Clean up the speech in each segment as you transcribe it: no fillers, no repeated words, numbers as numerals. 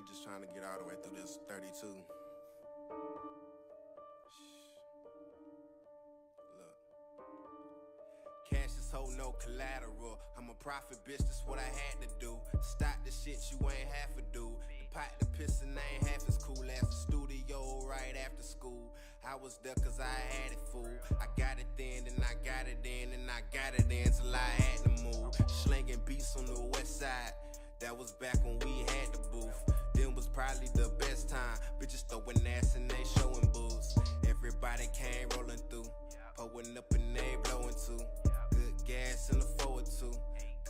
just trying to get all the way through this 32. Look. Cash is whole, no collateral. I'm a profit bitch, that's what I had to do. Stop the shit you ain't have to do. The pot, the pissin' ain't half as cool as the studio right after school. I was there cause I had it, fool. I got it then, and I got it in, and I got it in till I had to move. Slinging beats on the west side. That was back when we had the booth. Then was probably the best time. Bitches throwing ass and they showing boobs. Everybody came rolling through. Pulling up and they blowing too. Good gas in the forward too.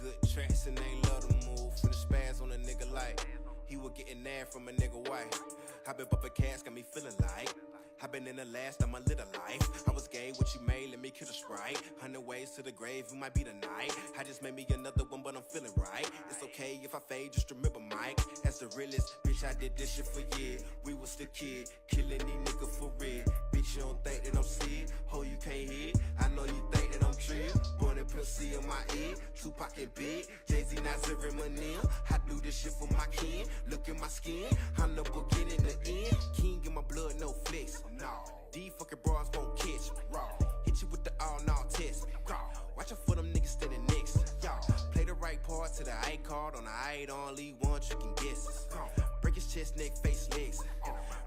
Good tracks and they love to move. Finna spaz on a nigga like he was getting there from a nigga white. I been bumping cash, got me feeling like I been in the last of my little life. I was gay, what you made, let me kill the sprite. 100 ways to the grave, you might be the night. I just made me another one, but I'm feeling right. It's okay if I fade, just remember Mike. That's the realest, bitch, I did this shit for years. We was the kid, killing these niggas for real. Bitch, you don't think that I'm sick? Ho, you can't hear. I know you think that I'm trill. Born and pussy in my ear, Tupac and Big, Jay-Z, Nasir and Manil. I do this shit for my kin. Look at my skin, I'm the beginning, the end. King in my blood, no flex. No, these fucking bras won't catch me. Raw, hit you with the all-now test. Watch out for them niggas standing next. Y'all play the right part to the I card on the I only want you can guess. Break his chest, neck, face, legs.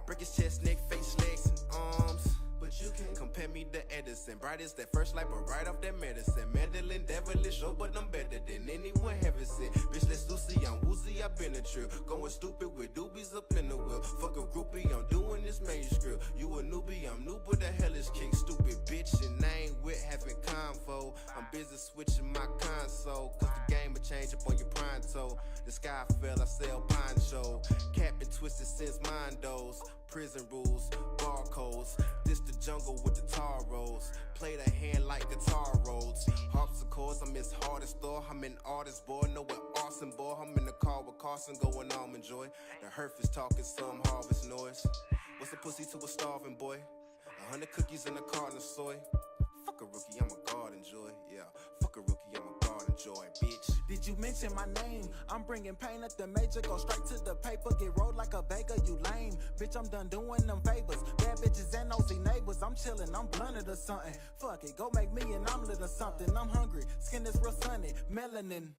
Break his chest, neck, face, legs, and arms. But you can compare me to Edison. Brightest that first light, but right off that medicine. Mandolin, devilish, oh, but I'm better than anyone heaven sent. Bitch, let's Lucy, I'm woozy, I've been a trip. Going stupid with doobies up in the wheel. Fuck a groupie, I'm doing this manuscript. You a newbie, I'm new, but the hell is kick. Stupid bitch, and I ain't with having convo. I'm busy switching my console. Cause the game will change up on your pronto. The sky fell, I sell poncho. Cap been twisted since Mondo's. Prison rules, barcodes. This the jungle with the tar rolls. Play the hand like guitar rolls. Harpsichords, I'm his hardest door. I'm an artist, boy. Know what awesome, boy. I'm in the car with Carson going almond joy. The Herf is talking some harvest noise. What's a pussy to a starving boy? 100 cookies in a carton of soy. Fuck a rookie, I'm a garden joy. Yeah, fuck a rookie, I'm a garden joy, bitch. Did you mention my name? I'm bringing pain at the major. Go straight to the paper, get rolled like a baker, you lame. Bitch, I'm done doing them favors. Bad bitches and nosy neighbors. I'm chillin', I'm blunted or something. Fuck it, go make me an omelet or something. I'm hungry, skin is real sunny, melanin.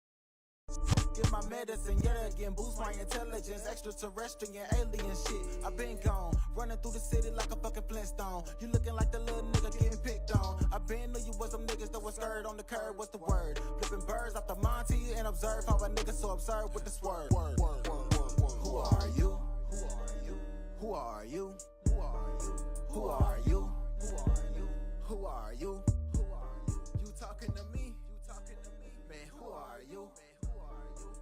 Get my medicine, yet again, boost my intelligence. Extraterrestrial, alien shit. I been gone, running through the city like a fucking Flintstone. You looking like the little nigga getting picked on. I been knew you was them niggas that was scared on the curb. What's the word? Flipping birds off the Monty and observe how a nigga so absurd with the swerve. Who are you? Who are you? Who are you? Who are you? Who are you? Who are you? Who are you? Who are you? You talking to me? You talking to me? Man, who are you?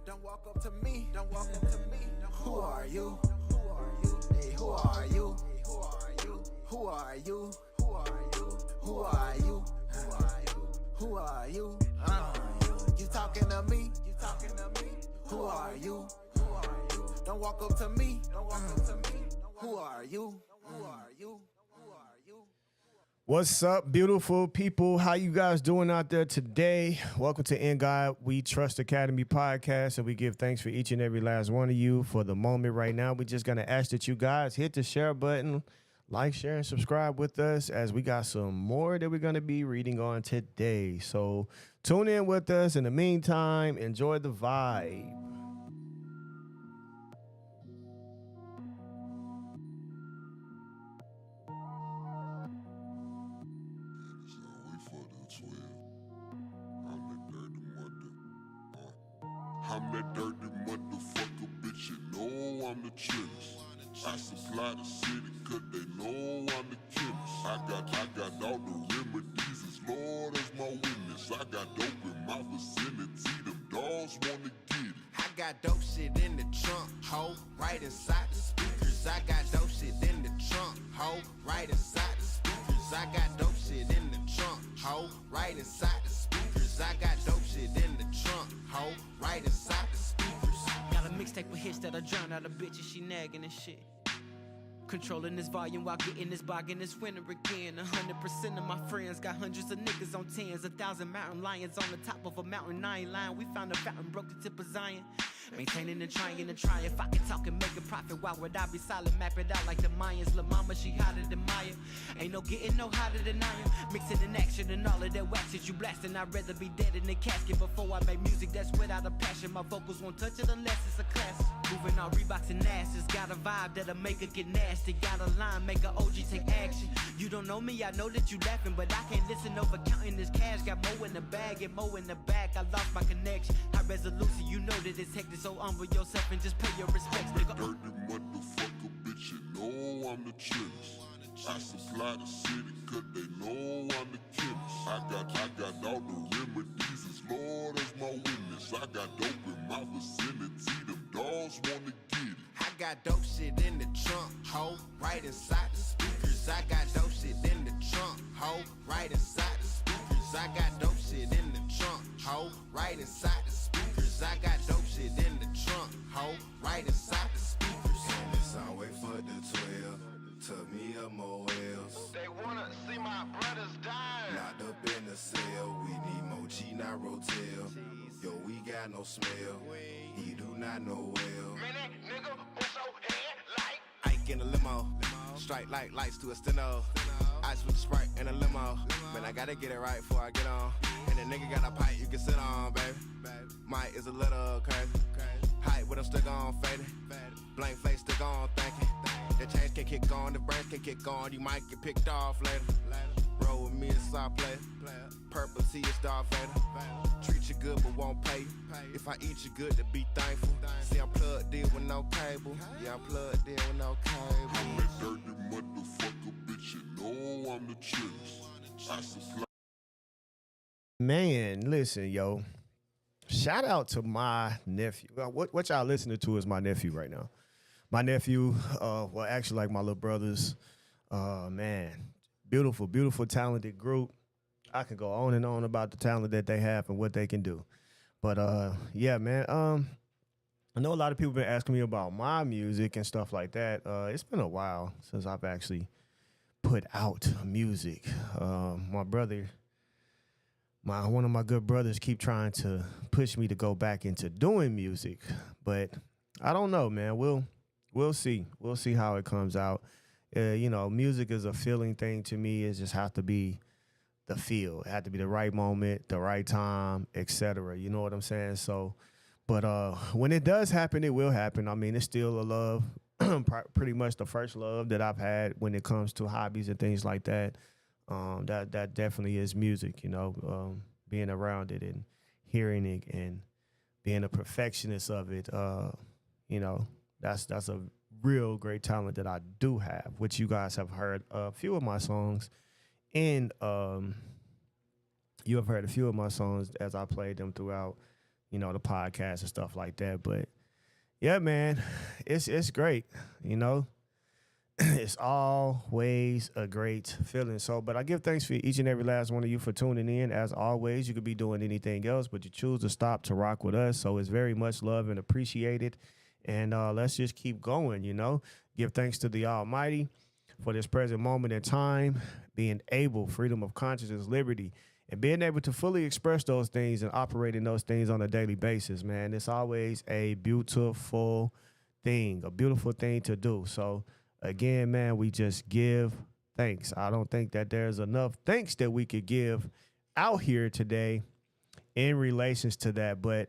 Don't walk up to me, don't walk up to me. Who are you? Who are you? Hey, who are you? Who are you? Who are you? Who are you? Who are you? Who are you? Who are you? You talking to me? You talking to me? Who are you? Who are you? Don't walk up to me, don't walk up to me. Who are you? Who are you? Who are you? What's up, beautiful people? How you guys doing out there today? Welcome to In God We Trust Academy podcast, and we give thanks for each and every last one of you for the moment right now. We're just going to ask that you guys hit the share button, like, share, and subscribe with us as we got some more that we're going to be reading on today. So tune in with us. In the meantime, enjoy the vibe. I'm that dirty motherfucker, bitch, you know I'm the chillest. I supply the city cause they know I'm the chemist. I got all the remedies as Lord as my witness. I got dope in my vicinity, them dogs wanna get it. I got dope shit in the trunk, ho, right inside the speakers. I got dope shit in the trunk, ho, right inside the speakers. I got dope shit in the trunk, ho, right inside the speakers. I got dope shit in the trunk, ho, right inside the speakers. Got a mixtape with hits that'll drown out a bitch if she nagging and shit. Controlling this volume while getting this bargain this winter again. 100% of my friends got hundreds of niggas on tens. 1,000 mountain lions on the top of a mountain. I ain't lying. We found a fountain, broke the tip of Zion. Maintaining and trying to try. If I could talk and make a profit, why would I be silent? Map it out like the Mayans. La mama, she hotter than Maya. Ain't no getting no hotter than I am. Mixing in action and all of that wax that you blasting. I'd rather be dead in the casket before I make music that's without a passion. My vocals won't touch it unless it's a classic. Moving on Reeboks and asses. Got a vibe that'll make it get nasty. Got a line, make a OG take action. You don't know me, I know that you laughing, but I can't listen over counting this cash. Got more in the bag and more in the back. I lost my connection. High resolution, you know that it's hectic. So humble yourself and just pay your respects, nigga. Dirty motherfucker, bitch, you know I'm the chillest. I supply the city, cause they know I'm the chemist. I got all the remedies, as Lord as my witness. I got dope in my vicinity, them dogs wanna get it. I got dope shit in the trunk, ho, right inside the speakers. I got dope shit in the trunk, ho, right inside the speakers. I got dope shit in the trunk, ho, right inside the speakers. I got dope shit in the trunk, ho, right inside the speakers. And it's always for the 12. Took me a Moels. They wanna see my brothers die. Locked up in the cell. We need more G, not Rotel. Yo, we got no smell. He do not know well. Man, that nigga was so head like Ike in a limo. Strike like lights to a steno. Ice with the Sprite in a limo. Man, I gotta get it right before I get on. And the nigga got a pipe you can sit on, baby. Mike is a little crazy. Height with him still on faded. Blank face still on thinking. The chains can kick on, the brains can kick on. You might get picked off later. Roll with me and star player. Purple see a star fader. Treat you good but won't pay you. If I eat you good, to be thankful. See, I'm plugged in with no cable. Yeah, I'm plugged in with no cable. I'm that dirty motherfucker, bitch, you know I'm the chillest. I supply. Man, listen, yo. Shout out to my nephew. What y'all listening to is my nephew right now. My nephew, well, actually like my little brothers. Man, beautiful, beautiful, talented group. I can go on and on about the talent that they have and what they can do. But yeah, man. I know a lot of people been asking me about my music and stuff like that. It's been a while since I've actually put out music. My brother, one of my good brothers keep trying to push me to go back into doing music, but I don't know, man. We'll see. We'll see how it comes out. You know, music is a feeling thing to me. It just has to be the feel. It had to be the right moment, the right time, etc. You know what I'm saying? So, but when it does happen, it will happen. I mean, it's still a love, pretty much the first love that I've had when it comes to hobbies and things like that. That definitely is music, you know, being around it and hearing it and being a perfectionist of it. You know, that's a real great talent that I do have, which you guys have heard a few of my songs. And you have heard a few of my songs as I played them throughout, you know, the podcast and stuff like that. But yeah, man, it's great, you know. It's always a great feeling. So, but I give thanks for each and every last one of you for tuning in. As always, you could be doing anything else, but you choose to stop to rock with us. So it's very much loved and appreciated. And let's just keep going, you know. Give thanks to the Almighty for this present moment in time, being able, freedom of consciousness, liberty, and being able to fully express those things and operate in those things on a daily basis, man. It's always a beautiful thing to do. So, again, man, we just give thanks. I don't think that there's enough thanks that we could give out here today in relations to that. But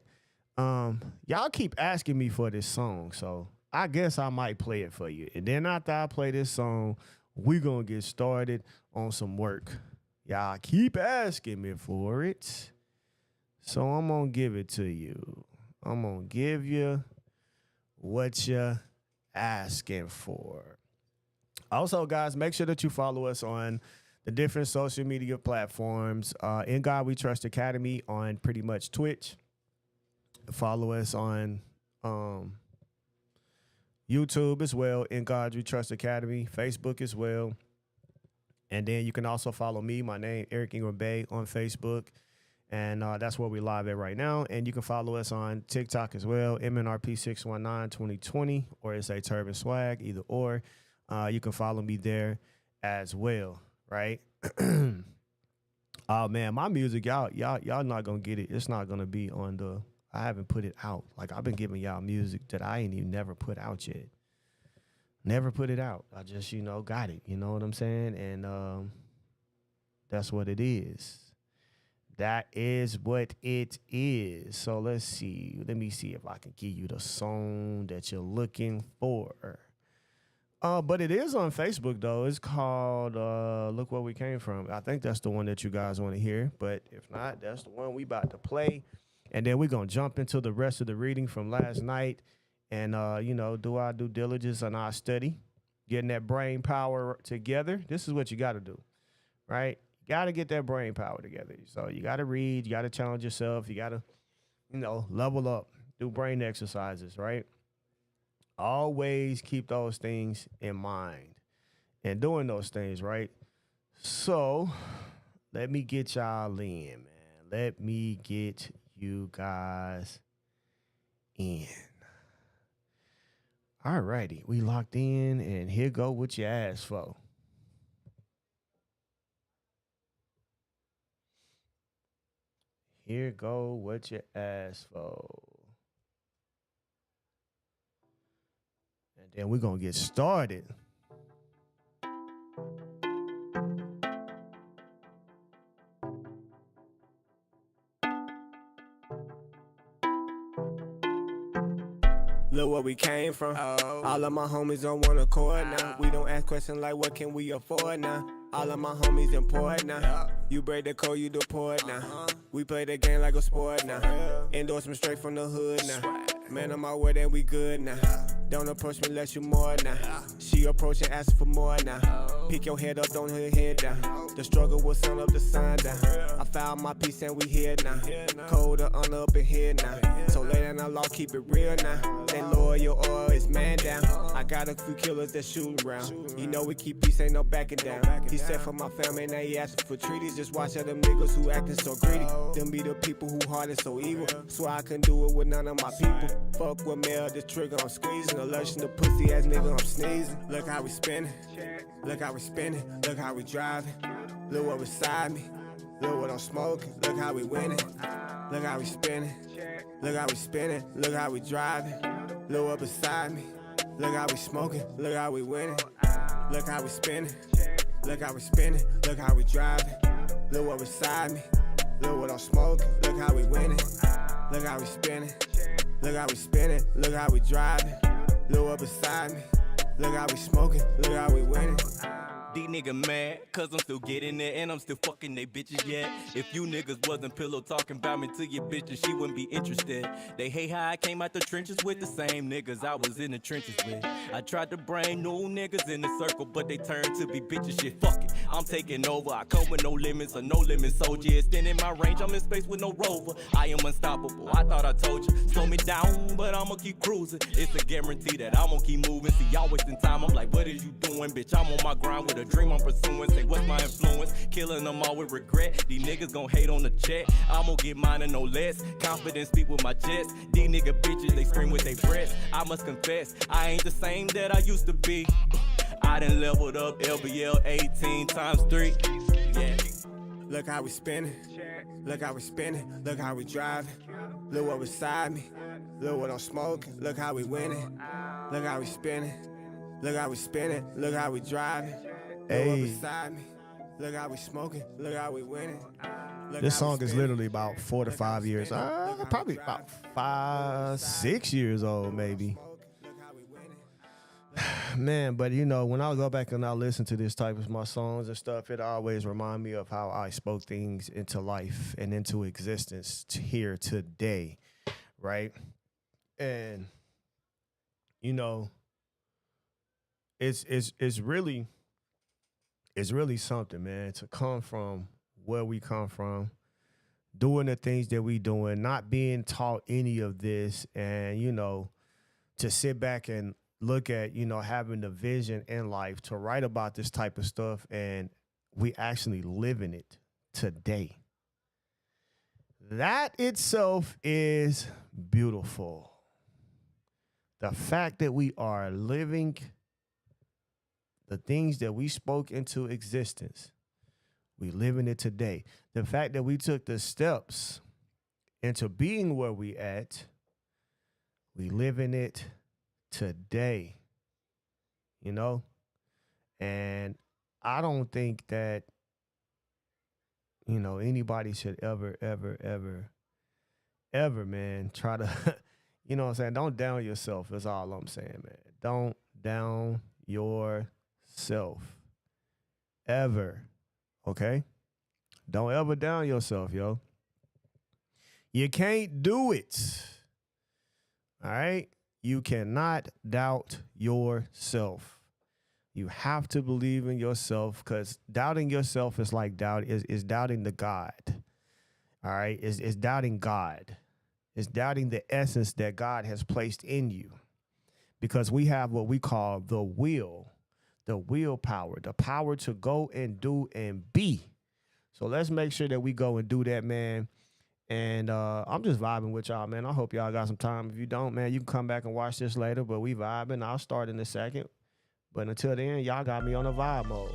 y'all keep asking me for this song, so I guess I might play it for you. And then after I play this song, we're going to get started on some work. Y'all keep asking me for it, so I'm going to give it to you. I'm going to give you what you're asking for. Also, guys, make sure that you follow us on the different social media platforms. In God We Trust Academy on pretty much Twitch. Follow us on YouTube as well, In God We Trust Academy, Facebook as well. And then you can also follow me, my name, Eric Ingram Bay, on Facebook. And that's where we're live at right now. And you can follow us on TikTok as well, MNRP6192020, or SA Turban Swag, either or. You can follow me there as well, right? Oh man, my music, y'all not gonna get it. It's not gonna be on the. I haven't put it out. Like I've been giving y'all music that I ain't even never put out yet. Never put it out. I just got it. You know what I'm saying? And that's what it is. That is what it is. So let's see. Let me see if I can give you the song that you're looking for. But it is on Facebook, though. It's called Look Where We Came From. I think that's the one that you guys want to hear. But if not, that's the one we about to play. And then we're going to jump into the rest of the reading from last night and, do our due diligence on our study, getting that brain power together. This is what you got to do, right? You got to get that brain power together. So you got to read. You got to challenge yourself. You got to, level up, do brain exercises, right? Always keep those things in mind and doing those things, right? So let me get y'all in, man. Let me get you guys in. All righty. We locked in, and here go what you asked for. Here go what you asked for. And then we're going to get started. Look where we came from. All of my homies on one accord now. We don't ask questions like what can we afford now. All of my homies important now. You break the code, you deport now. We play the game like a sport now. Endorsement straight from the hood now. Man, I'm out with and we good now. Don't approach me unless you more now. She approaching, asking for more now. Pick your head up, don't hit your head down. The struggle will sound up the sign down. I found my peace and we here now. Cold or on up in here now. So lay down the law, keep it real now. They lower your oil, it's man down. I got a few killers that shooting around. You know we keep peace, ain't no backing down. He said for my family, now he asking for treaties. Just watch out them niggas who acting so greedy. Them be the people who heart is so evil. Swear I couldn't do it with none of my people. Fuck with mail, this trigger I'm squeezing. Alertion to pussy ass nigga, I'm sneezing. Look how we spinning. Look how we spinning. Look how we driving. Look what beside me. Look what I'm smoking. Look how we winning. Look how we spinning. Look how we spinning. Look how we driving. Look what beside me. Look how we smoking. Look how we winning. Look how we spinning. Look how we spinning. Look how we driving. Look what beside me. Look what I'm smoking. Look how we winning. Look how we spinning. Look how we spinning. Look how we driving. Look what beside me. Look how we smoking. Look how we winning. These niggas mad, cause I'm still getting it and I'm still fucking they bitches yet. If you niggas wasn't pillow talking about me to your bitches, she wouldn't be interested. They hate how I came out the trenches with the same niggas I was in the trenches with. I tried to bring new niggas in the circle, but they turned to be bitches shit. Fuck it, I'm taking over. I come with no limits or no limits. Soldier extending my range, I'm in space with no rover. I am unstoppable, I thought I told you. Slow me down, but I'ma keep cruising. It's a guarantee that I'ma keep moving. See y'all wasting time, I'm like, what is you doing, bitch? I'm on my grind with a dream I'm pursuing. Say what's my influence? Killing them all with regret. These niggas gon' hate on the check. I'ma get mine and no less. Confident speak with my chest. These nigga bitches, they scream with their breath. I must confess, I ain't the same that I used to be. I done leveled up LBL 18 times 3. Yeah. Look how we spinning. Look how we spinning. Look how we driving. Look what beside me. Look what I'm smoking. Look how we winning. Look how we spinning. Look how we spinning. Look how we driving. Look what beside me. Look how we smoking. Look how we winning. This song is literally about 4 to 5 years. Probably about 5, 6 years old, maybe. Man, but when I go back and I listen to this type of my songs and stuff, it always remind me of how I spoke things into life and into existence here today, right? And it's really something, man, to come from where we come from, doing the things that we doing, not being taught any of this, and to sit back and look at, having the vision in life to write about this type of stuff, and we actually living it today. That itself is beautiful. The fact that we are living the things that we spoke into existence, we live in it today. The fact that we took the steps into being where we at, we live in it today, you know? And I don't think that, you know, anybody should ever, man, try to, you know what I'm saying? Don't down yourself. That's all I'm saying, man. Don't down yourself. Ever. Okay? Don't ever down yourself, yo. You can't do it. All right? You cannot doubt yourself. You have to believe in yourself, because doubting yourself is like is doubting the God. All right? It's doubting God. It's doubting the essence that God has placed in you. Because we have what we call the willpower, the power to go and do and be. So let's make sure that we go and do that, man. And I'm just vibing with y'all, man. I hope y'all got some time. If you don't, man, you can come back and watch this later, but we vibing. I'll start in a second. But until then, y'all got me on a vibe mode.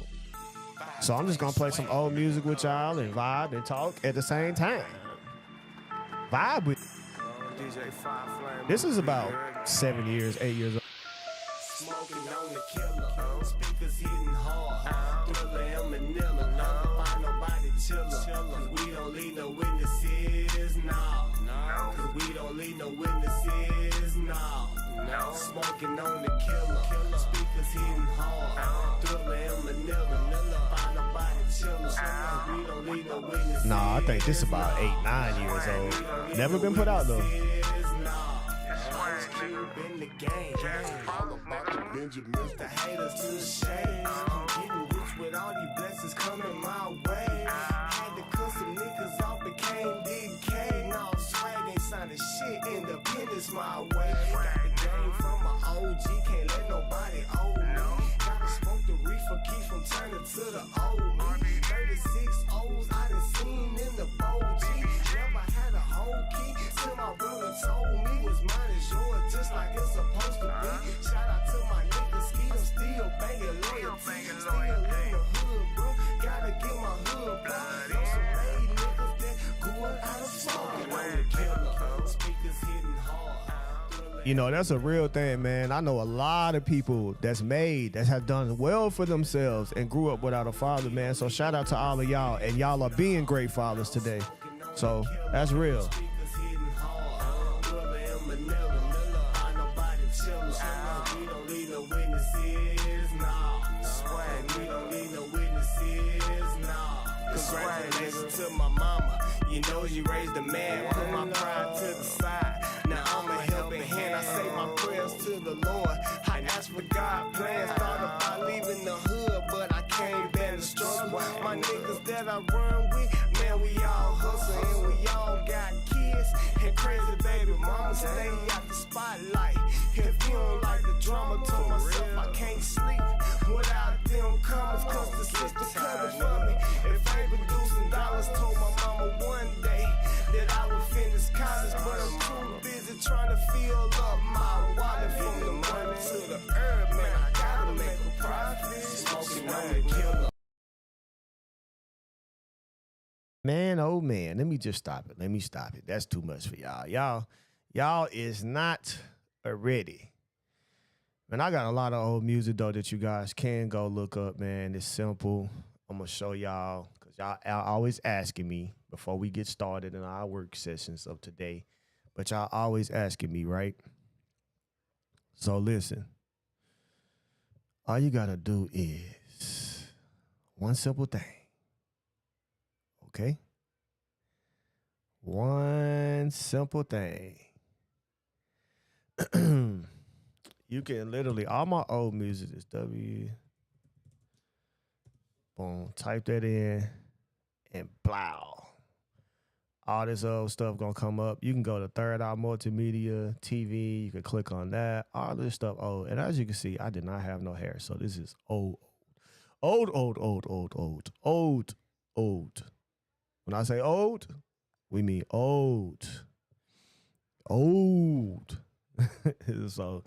So I'm just going to play some old music with y'all and vibe and talk at the same time. Vibe with. This is about 8 years old. Smoking on the killer, speakers hitting hard. Thriller and Manila, never find nobody chiller. We don't leave no witnesses, no. Cause we don't leave no witnesses, no. Smoking on the killer, speakers hitting hard. Thriller and Manila, never find nobody chiller. We don't leave no witnesses. Nah, I think this is about 8, 9 years old. Never been put out though. In the game, all about the Benjamins, the haters to the shade. I'm getting rich with all these blessings coming my way. Had to cut some niggas off, became DK. No swag ain't signing shit, independence my way. Got the game from my OG, can't let nobody owe me. Gotta smoke the reefer, keep from turning to the old me. 36 O's I done seen in the bold G. Never had a whole key till my brother told me was mine is yours, just like it's supposed to be. Shout out to my niggas, ski, I'm still banging loyalty. Still in the hood, bro. Gotta get my hood blocked. Know some made niggas that going out of smoking on the killer. Speakers hitting hard. You know, that's a real thing, man. I know a lot of people that have done well for themselves and grew up without a father, man. So shout out to all of y'all. And y'all are being great fathers today. So that's real. Congratulations to my mama. You know you raised a man, put my pride to the side. Now I'm a helping hand, I say my prayers to the Lord. I ask for God plans, thought about leaving the hood, but I can't bear the struggle. My niggas that I run with, man, we all hustle and we all got kids. And crazy baby mama stay out the spotlight. If you don't like the drama, told myself I can't sleep without them comments, cause the sister covered for me. If I ain't producing dollars, told my mama one day that I would finish college, but I'm too busy trying to fill up my wallet. From the money to the herb, man, I gotta make a profit. Smoking on the killer. Man, oh man, let me just stop it. That's too much for y'all. Y'all is not ready. Man, I got a lot of old music, though, that you guys can go look up, man. It's simple. I'm going to show y'all, because y'all are always asking me before we get started in our work sessions of today. But y'all always asking me, right? So listen. All you got to do is one simple thing. Okay? One simple thing. You can literally, all my old music is W. Boom, type that in and blow. All this old stuff gonna come up. You can go to Third Eye Multimedia TV. You can click on that. All this stuff old. And as you can see, I did not have no hair. So this is old. Old. When I say old, we mean old. So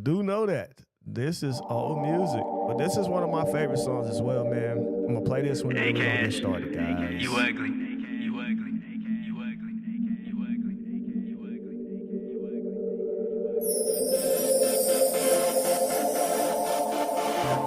do know that. This is old music, but this is one of my favorite songs as well, man. I'm gonna play this when we're gonna get started, guys. You ugly. You ugly. You ugly. You ugly. You ugly.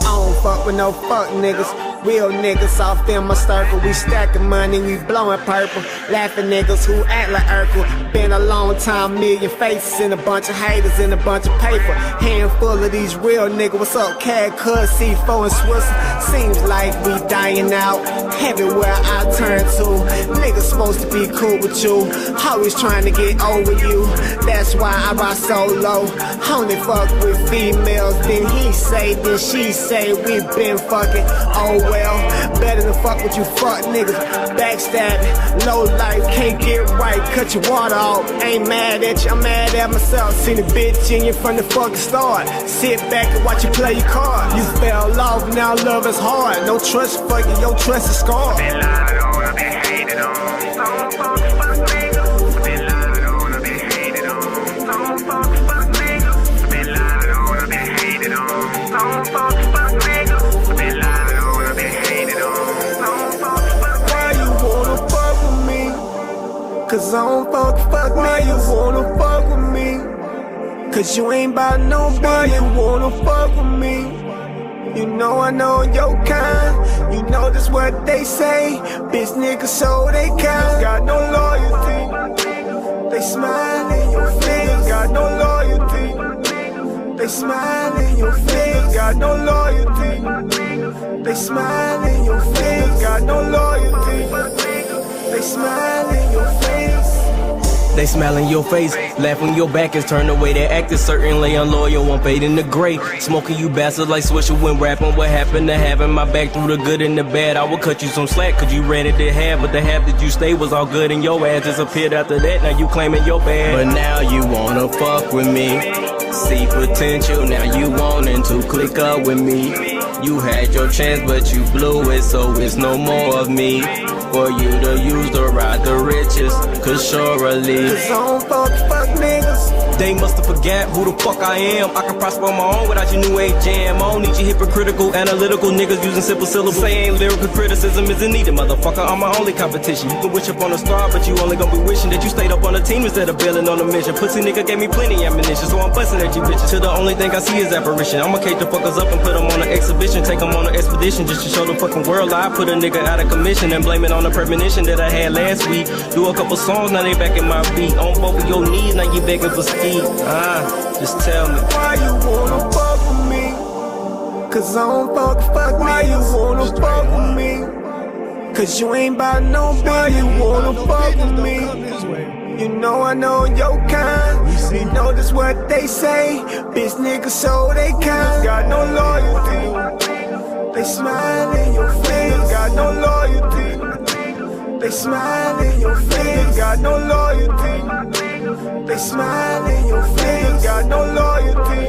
I don't fuck with no fuck niggas. Real niggas off in my circle. We stacking money, we blowing purple. Laughing niggas who act like Urkel. Been a long time, million faces and a bunch of haters and a bunch of paper. Handful of these real niggas. What's up, Cad, Cuz, C4 and Swiss? Seems like we dying out. Everywhere I turn to, niggas supposed to be cool with you. Always trying to get over you. That's why I rock so low. Only fuck with females. Then he say, then she say, we been fucking. Oh well, better than fuck with you fuck niggas. Backstabbing, low life, can't get right. Cut your water off. Ain't mad at you, I'm mad at myself. Seen a bitch in you from the fucking start. Sit back and watch you play your card. You fell off, now love is hard. No trust for you, your trust is scarred. Been lied on, I've been hated on. Some folks fuck niggas. Been lied on, I've been hated on. Some folks fuck niggas. Been lied on, I've been hated on. Some folks fuck niggas. Been lied on, I've been hated on. Some folks fuck niggas. Why you wanna fuck with me? Cause I don't fuck with Why you wanna fuck with me? Cause you ain't bout nobody. Why you wanna fuck with me? You know I know your kind. You know that's what they say. Bitch niggas so they kind. Got no loyalty. They smile in your face. Got no loyalty. They smile in your face. Got no loyalty. They smile in your face. Got no loyalty. They smile in your face. They smile in your face, laugh when your back is turned away. They acting certainly unloyal, unpaid in the gray. Smoking you bastards like Swisher when rapping. What happened to having my back through the good and the bad? I would cut you some slack, cause you ran it to half. But the half that you stayed was all good and your ass disappeared after that. Now you claiming your bad. But now you wanna fuck with me. See potential, now you wanting to click up with me. You had your chance, but you blew it, so it's no more of me. For you to use to ride the riches, cause surely Cause I don't fuck niggas. they musta forgot who the fuck I am. I can prosper on my own without your new age jam. I don't need your hypocritical, analytical niggas using simple syllables. Say ain't lyrical criticism isn't needed, motherfucker. I'm my only competition. You can wish up on a star, but you only gonna be wishing that you stayed up on a team instead of bailing on a mission. Pussy nigga gave me plenty ammunition, so I'm busting at you bitches. Till the only thing I see is apparition. I'ma cage the fuckers up and put them on an exhibition. Take them on an expedition just to show the fucking world I put a nigga out of commission and blame it on the premonition that I had last week. Do a couple songs, now they back in my feet. On both of your knees, now you begging for speed. Just tell me. Why you wanna fuck with me? Cause I don't fuck Why you wanna fuck with me? Cause you ain't bout nobody. Why you wanna fuck with me? You know I know your kind. You know that's what they say. Bitch niggas so they kind. Got no loyalty. They smile in your face. Got no loyalty. They smile in your face. Got no loyalty. They smile in your face. Got no loyalty.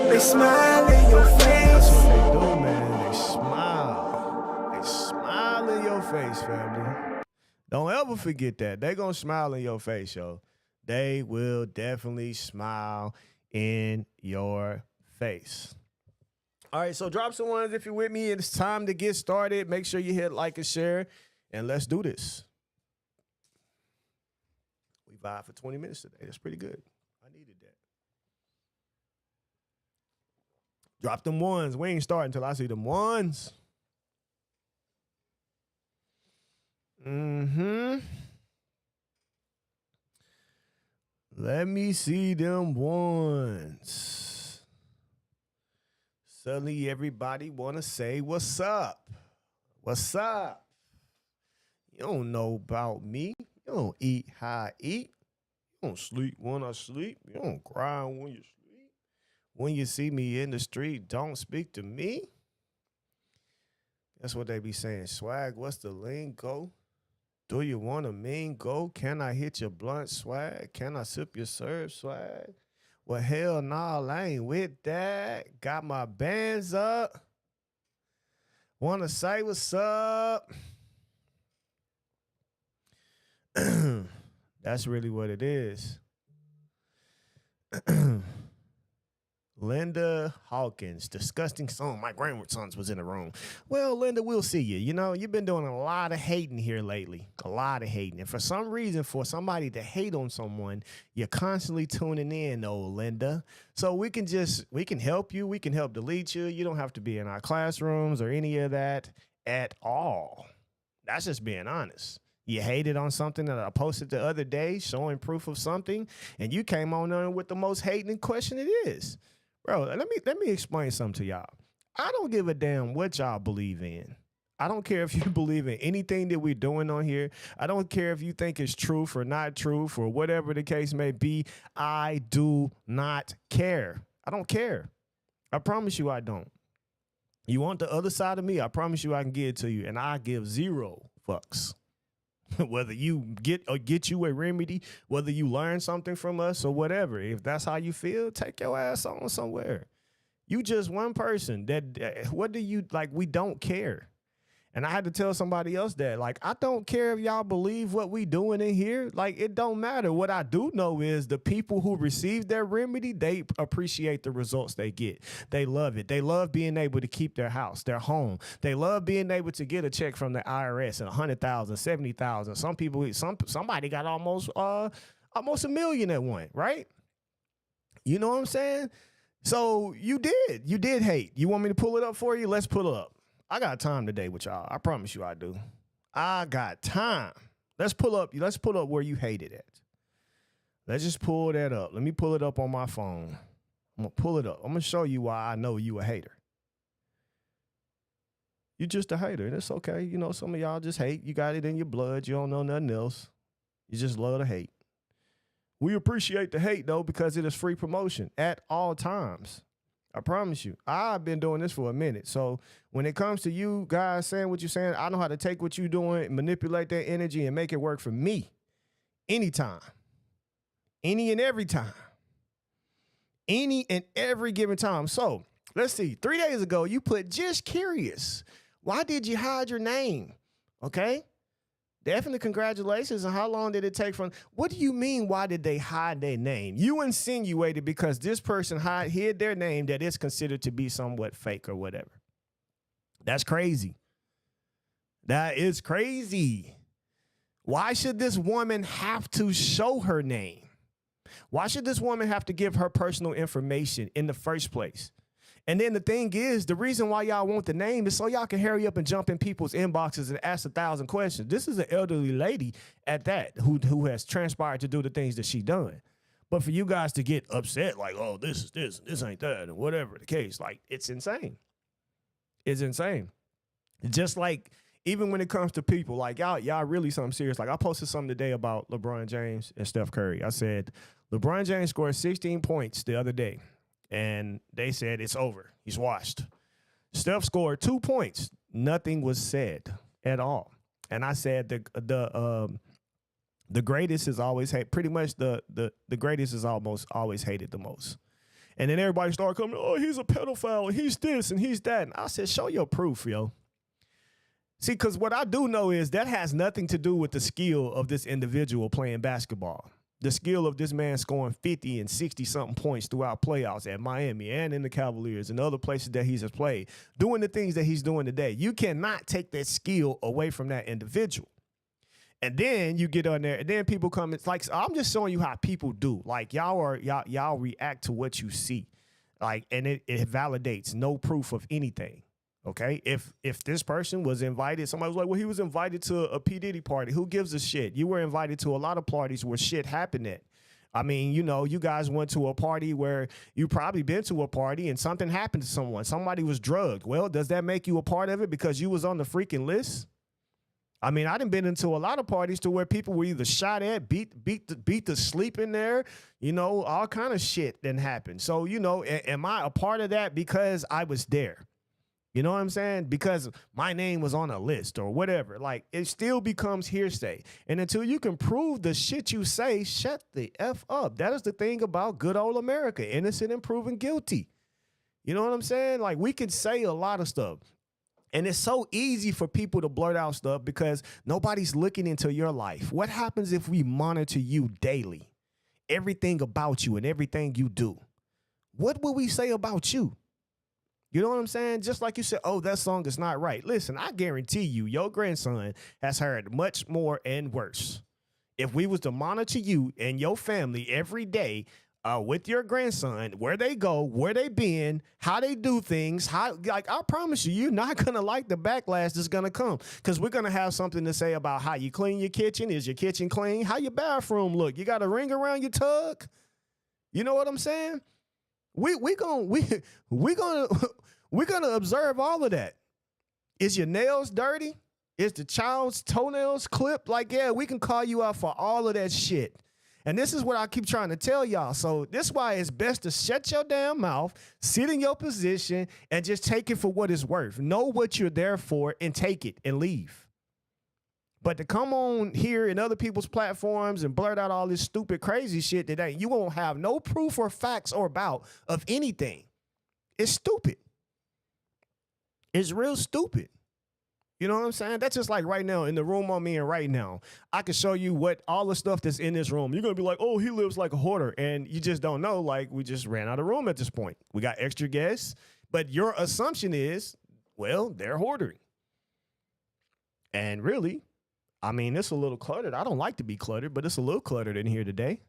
They smile in your face. That's what they do, man. They smile. They smile in your face, family. Don't ever forget that. They gonna smile in your face, yo. They will definitely smile in your face. All right, so drop some ones if you're with me. It's time to get started. Make sure you hit like and share, and let's do this. We vibe for 20 minutes today. That's pretty good. I needed that. Drop them ones. We ain't starting until I see them ones. Let me see them ones. Suddenly everybody want to say, what's up? What's up? You don't know about me. You don't eat how I eat. You don't sleep when I sleep. You don't cry when you sleep. When you see me in the street, don't speak to me. That's what they be saying. Swag, what's the lingo? Do you want a mean go? Can I hit your blunt, swag? Can I sip your serve, swag? Well, hell nah, I ain't with that. Got my bands up. Wanna say what's up? That's really what it is. Linda Hawkins, disgusting song. My grandsons was in the room. Well, Linda, we'll see you. You know, you've been doing a lot of hating here lately. A lot of hating. And for some reason, for somebody to hate on someone, you're constantly tuning in, oh, Linda. So we can help you. We can help delete you. You don't have to be in our classrooms or any of that at all. That's just being honest. You hated on something that I posted the other day, showing proof of something, and you came on there with the most hating question it is. Bro, let me explain something to y'all. I don't give a damn what y'all believe in. I don't care if you believe in anything that we're doing on here. I don't care if you think it's truth or not truth or whatever the case may be. I do not care. I don't care. I promise you I don't. You want the other side of me? I promise you I can give it to you, and I give 0 fucks. Whether you get you a remedy, whether you learn something from us or whatever. If that's how you feel, take your ass on somewhere. You just one person that, what do you, like, we don't care. And I had to tell somebody else that, like, I don't care if y'all believe what we doing in here. Like, it don't matter. What I do know is the people who receive their remedy, they appreciate the results they get. They love it. They love being able to keep their house, their home. They love being able to get a check from the IRS and 100,000, 70,000. Some people, somebody got almost $1 million at one, right? You know what I'm saying? So you did hate. You want me to pull it up for you? Let's pull it up. I got time today with y'all. I promise you I do. I got time. Let's pull up where you hated at. Let's just pull that up. Let me pull it up on my phone. I'm going to pull it up. I'm going to show you why I know you a hater. You just a hater, and it's okay. You know, some of y'all just hate. You got it in your blood. You don't know nothing else. You just love to hate. We appreciate the hate, though, because it is free promotion at all times. I promise you. I've been doing this for a minute. So when it comes to you guys saying what you're saying, I know how to take what you're doing, manipulate that energy, and make it work for me. Anytime. Any and every time. Any and every given time. So let's see. 3 days ago, you put just curious. Why did you hide your name? Okay. Definitely congratulations. And how long did it take from? What do you mean? Why did they hide their name? You insinuated because this person hid their name that it's considered to be somewhat fake or whatever. That's crazy. That is crazy. Why should this woman have to show her name? Why should this woman have to give her personal information in the first place? And then the thing is, the reason why y'all want the name is so y'all can hurry up and jump in people's inboxes and ask 1,000 questions. This is an elderly lady at that who has transpired to do the things that she done. But for you guys to get upset, like, oh, this is this, this ain't that, and whatever the case, like, it's insane. It's insane. Just like, even when it comes to people, like, y'all really something serious. Like, I posted something today about LeBron James and Steph Curry. I said, LeBron James scored 16 points the other day. And they said it's over. He's washed. Steph scored 2 points. Nothing was said at all. And I said the greatest is always hate. Pretty much the greatest is almost always hated the most. And then everybody started coming, oh, he's a pedophile, and he's this and he's that. And I said, show your proof, yo. See, because what I do know is that has nothing to do with the skill of this individual playing basketball. The skill of this man scoring 50 and 60-something points throughout playoffs at Miami and in the Cavaliers and other places that he's played, doing the things that he's doing today. You cannot take that skill away from that individual. And then you get on there, and then people come. It's like, I'm just showing you how people do. Like, y'all react to what you see, like, and it validates no proof of anything. Okay, if this person was invited, somebody was like, well, he was invited to a P. Diddy party. Who gives a shit? You were invited to a lot of parties where shit happened at. I mean, you know, you guys went to a party where you probably been to a party and something happened to someone. Somebody was drugged. Well, does that make you a part of it because you was on the freaking list? I mean, I done been into a lot of parties to where people were either shot at, beat the sleep in there, you know, all kind of shit then happened. So, you know, am I a part of that because I was there? You know what I'm saying? Because my name was on a list or whatever. Like, it still becomes hearsay. And until you can prove the shit you say, shut the F up. That is the thing about good old America. Innocent and proven guilty. You know what I'm saying? Like, we can say a lot of stuff. And it's so easy for people to blurt out stuff because nobody's looking into your life. What happens if we monitor you daily? Everything about you and everything you do. what will we say about you? You know what I'm saying? Just like you said, oh, that song is not right. Listen, I guarantee you, your grandson has heard much more and worse. If we was to monitor you and your family every day with your grandson, where they go, where they been, how they do things, like I promise you, you're not gonna like the backlash that's gonna come, because we're gonna have something to say about how you clean your kitchen. Is your kitchen clean? How your bathroom look? You got a ring around your tug? You know what I'm saying? We're gonna observe all of that. Is your nails dirty? Is the child's toenails clipped? Like, yeah, we can call you out for all of that shit. And this is what I keep trying to tell y'all. So this is why it's best to shut your damn mouth, sit in your position, and just take it for what it's worth. Know what you're there for and take it and leave. But to come on here in other people's platforms and blurt out all this stupid, crazy shit that you won't have no proof or facts or about of anything. It's stupid. It's real stupid. You know what I'm saying? That's just like right now in the room I'm in right now. I can show you what all the stuff that's in this room. You're going to be like, oh, he lives like a hoarder. And you just don't know. Like, we just ran out of room at this point. We got extra guests. But your assumption is, well, they're hoarding. And really, I mean, it's a little cluttered. I don't like to be cluttered, but it's a little cluttered in here today.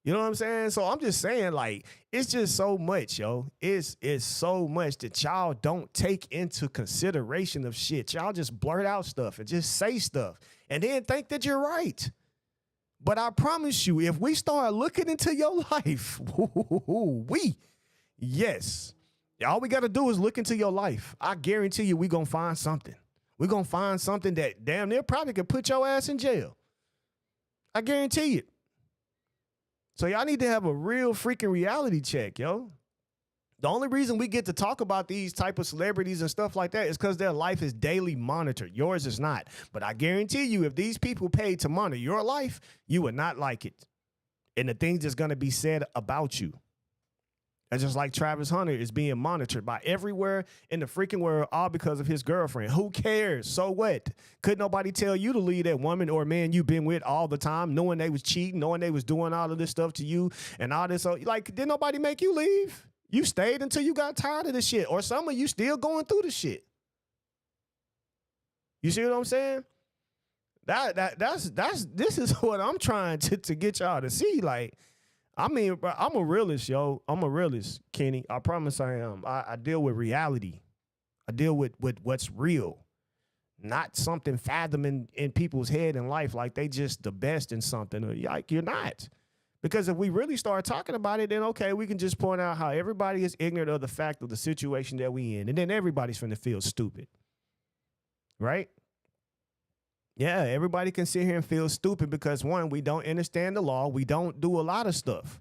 You know what I'm saying? So I'm just saying, like, it's just so much, yo. It's so much that y'all don't take into consideration of shit. Y'all just blurt out stuff and just say stuff and then think that you're right. But I promise you, if we start looking into your life, yes, all we got to do is look into your life. I guarantee you we're going to find something. We're going to find something that damn near probably could put your ass in jail. I guarantee it. So y'all need to have a real freaking reality check, yo. The only reason we get to talk about these type of celebrities and stuff like that is because their life is daily monitored. Yours is not. But I guarantee you, if these people paid to monitor your life, you would not like it. And the things that's going to be said about you. That's just like Travis Hunter is being monitored by everywhere in the freaking world, all because of his girlfriend. Who cares? So what? Could nobody tell you to leave that woman or man you've been with all the time, knowing they was cheating, knowing they was doing all of this stuff to you and all this? So, like, did nobody make you leave? You stayed until you got tired of the shit, or some of you still going through the shit. You see what I'm saying? This is what I'm trying to get y'all to see. Like, I mean, bro, I'm a realist, yo. I'm a realist, Kenny. I promise I am. I deal with reality. I deal with what's real, not something fathoming in people's head in life like they just the best in something. Like, you're not. Because if we really start talking about it, then, okay, we can just point out how everybody is ignorant of the fact of the situation that we in. And then everybody's finna feel stupid. Right? Yeah, everybody can sit here and feel stupid because, one, we don't understand the law. We don't do a lot of stuff.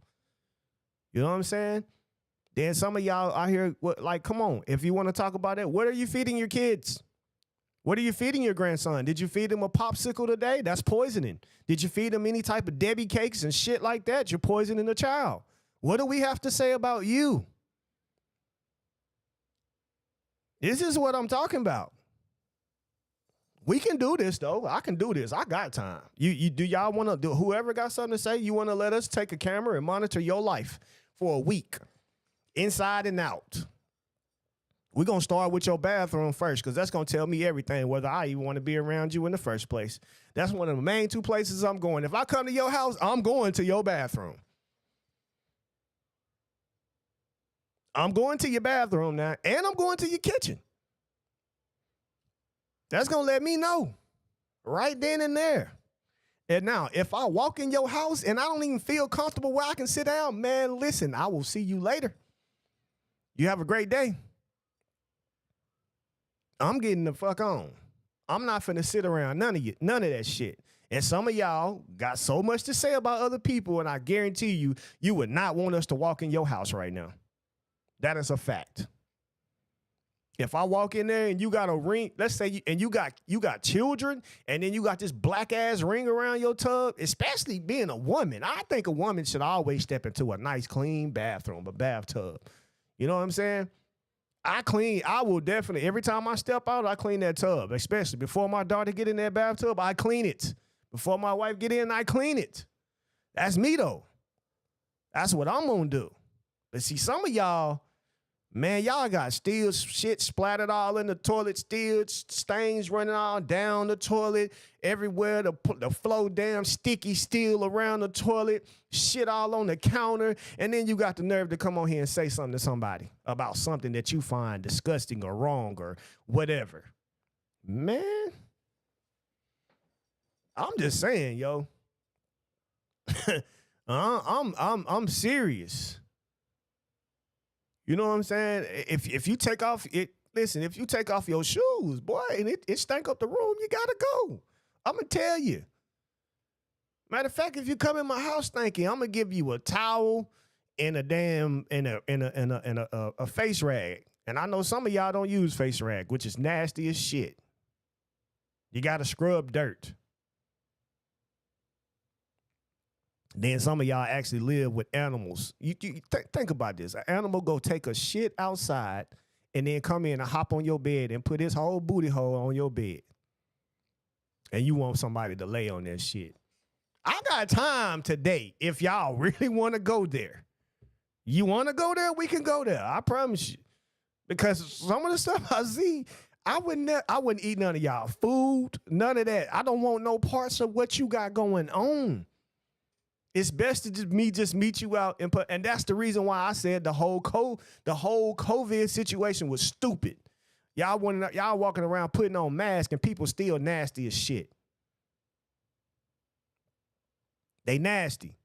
You know what I'm saying? Then some of y'all out here, like, come on. If you want to talk about that, what are you feeding your kids? What are you feeding your grandson? Did you feed him a popsicle today? That's poisoning. Did you feed him any type of Debbie cakes and shit like that? You're poisoning the child. What do we have to say about you? This is what I'm talking about. We can do this, though. I can do this. I got time. You do y'all want to do? Whoever got something to say, you want to let us take a camera and monitor your life for a week, inside and out. We're going to start with your bathroom first, because that's going to tell me everything, whether I even want to be around you in the first place. That's one of the main two places I'm going. If I come to your house, I'm going to your bathroom. I'm going to your bathroom now, and I'm going to your kitchen. That's going to let me know right then and there. And now, if I walk in your house and I don't even feel comfortable where I can sit down, man, listen, I will see you later. You have a great day. I'm getting the fuck on. I'm not finna sit around none of that shit. And some of y'all got so much to say about other people, and I guarantee you, you would not want us to walk in your house right now. That is a fact. If I walk in there and you got a ring, let's say, you got children, and then you got this black ass ring around your tub, especially being a woman, I think a woman should always step into a nice, clean bathroom, a bathtub. You know what I'm saying? I will definitely, every time I step out, I clean that tub, especially before my daughter get in that bathtub, I clean it. Before my wife get in, I clean it. That's me, though. That's what I'm going to do. But see, some of y'all, man, y'all got still shit splattered all in the toilet, still stains running all down the toilet, everywhere, the flow damn sticky still around the toilet, shit all on the counter, and then you got the nerve to come on here and say something to somebody about something that you find disgusting or wrong or whatever. Man, I'm just saying, yo. I'm serious. You know what I'm saying? If you take off it, listen, if you take off your shoes, boy, and it stank up the room, you gotta go. I'm gonna tell you. Matter of fact, if you come in my house stinking, I'm gonna give you a towel and a damn and a face rag. And I know some of y'all don't use face rag, which is nasty as shit. You gotta scrub dirt. Then some of y'all actually live with animals. You think about this. An animal go take a shit outside and then come in and hop on your bed and put his whole booty hole on your bed. And you want somebody to lay on that shit. I got time today if y'all really want to go there. You want to go there? We can go there. I promise you. Because some of the stuff I see, I wouldn't eat none of y'all food, none of that. I don't want no parts of what you got going on. It's best to just meet you out and that's the reason why I said the whole COVID situation was stupid. Y'all walking around putting on masks and people still nasty as shit. They nasty.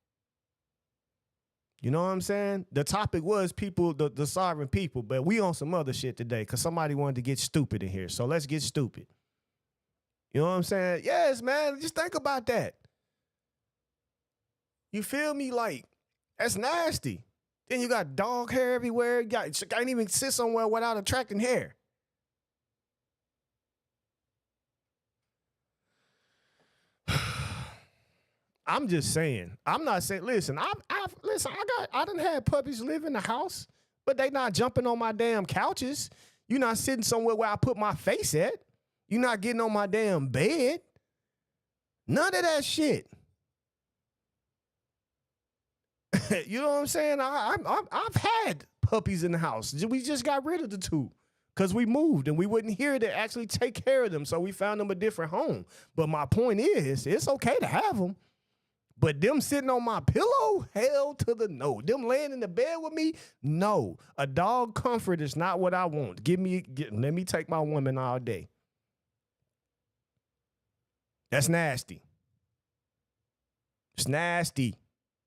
You know what I'm saying? The topic was people, the sovereign people, but we on some other shit today because somebody wanted to get stupid in here. So let's get stupid. You know what I'm saying? Yes, man. Just think about that. You feel me? Like, that's nasty. Then you got dog hair everywhere. You can't even sit somewhere without attracting hair. I'm just saying. I'm not saying. Listen, I done had puppies live in the house, but they not jumping on my damn couches. You not sitting somewhere where I put my face at. You not getting on my damn bed. None of that shit. You know what I'm saying? I've had puppies in the house. We just got rid of the two because we moved and we wouldn't here to actually take care of them. So we found them a different home. But my point is, it's okay to have them. But them sitting on my pillow, hell to the no. Them laying in the bed with me, no. A dog comfort is not what I want. Let me take my woman all day. That's nasty. It's nasty.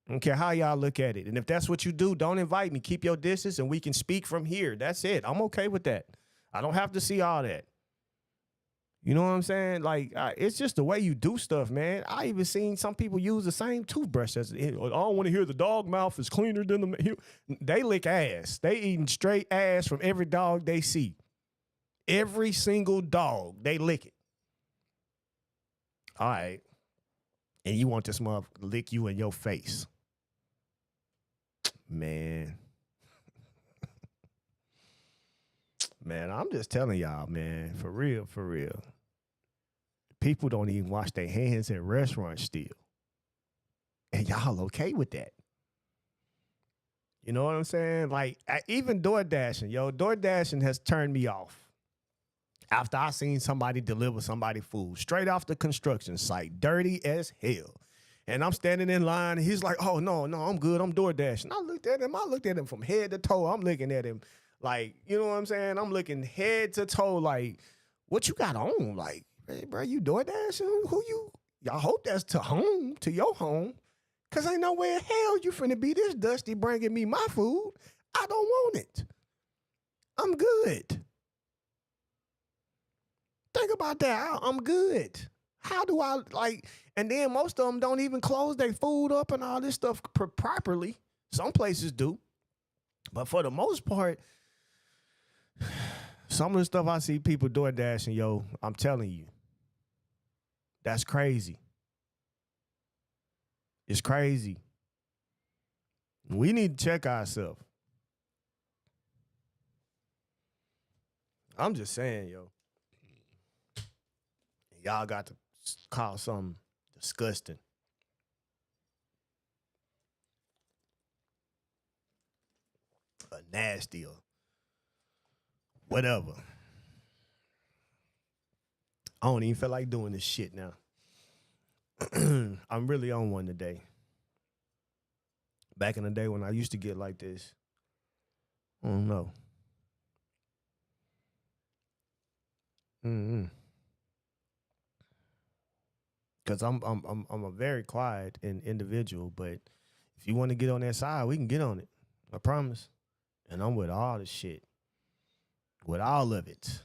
I don't care how y'all look at it. And if that's what you do, don't invite me. Keep your distance and we can speak from here. That's it. I'm okay with that. I don't have to see all that. You know what I'm saying? Like, it's just the way you do stuff, man. I even seen some people use the same toothbrush. I don't want to hear the dog mouth is cleaner than the... They lick ass. They eating straight ass from every dog they see. Every single dog, they lick it. All right. And you want this motherfucker to lick you in your face. Man. Man, I'm just telling y'all, man, for real, for real. People don't even wash their hands in restaurants still. And y'all okay with that. You know what I'm saying? Like, even DoorDashing has turned me off. After I seen somebody deliver somebody food straight off the construction site, dirty as hell. And I'm standing in line, and he's like, oh, no, I'm good. I'm DoorDashing. I looked at him from head to toe. I'm looking at him like, you know what I'm saying? I'm looking head to toe like, what you got on? Like, hey, bro, you DoorDashing? Who you? I hope that's to your home. Because ain't no way in hell you finna be this dusty bringing me my food. I don't want it. I'm good. Think about that. I'm good. How do I, like, and then most of them don't even close their food up and all this stuff properly. Some places do. But for the most part, some of the stuff I see people DoorDashing, yo, I'm telling you, that's crazy. It's crazy. We need to check ourselves. I'm just saying, yo. Y'all got to call something disgusting. nasty or whatever. I don't even feel like doing this shit now. I'm really on one today. Back in the day when I used to get like this, I don't know. Because I'm a very quiet individual, but if you want to get on that side, we can get on it. I promise. And I'm with all the shit. With all of it.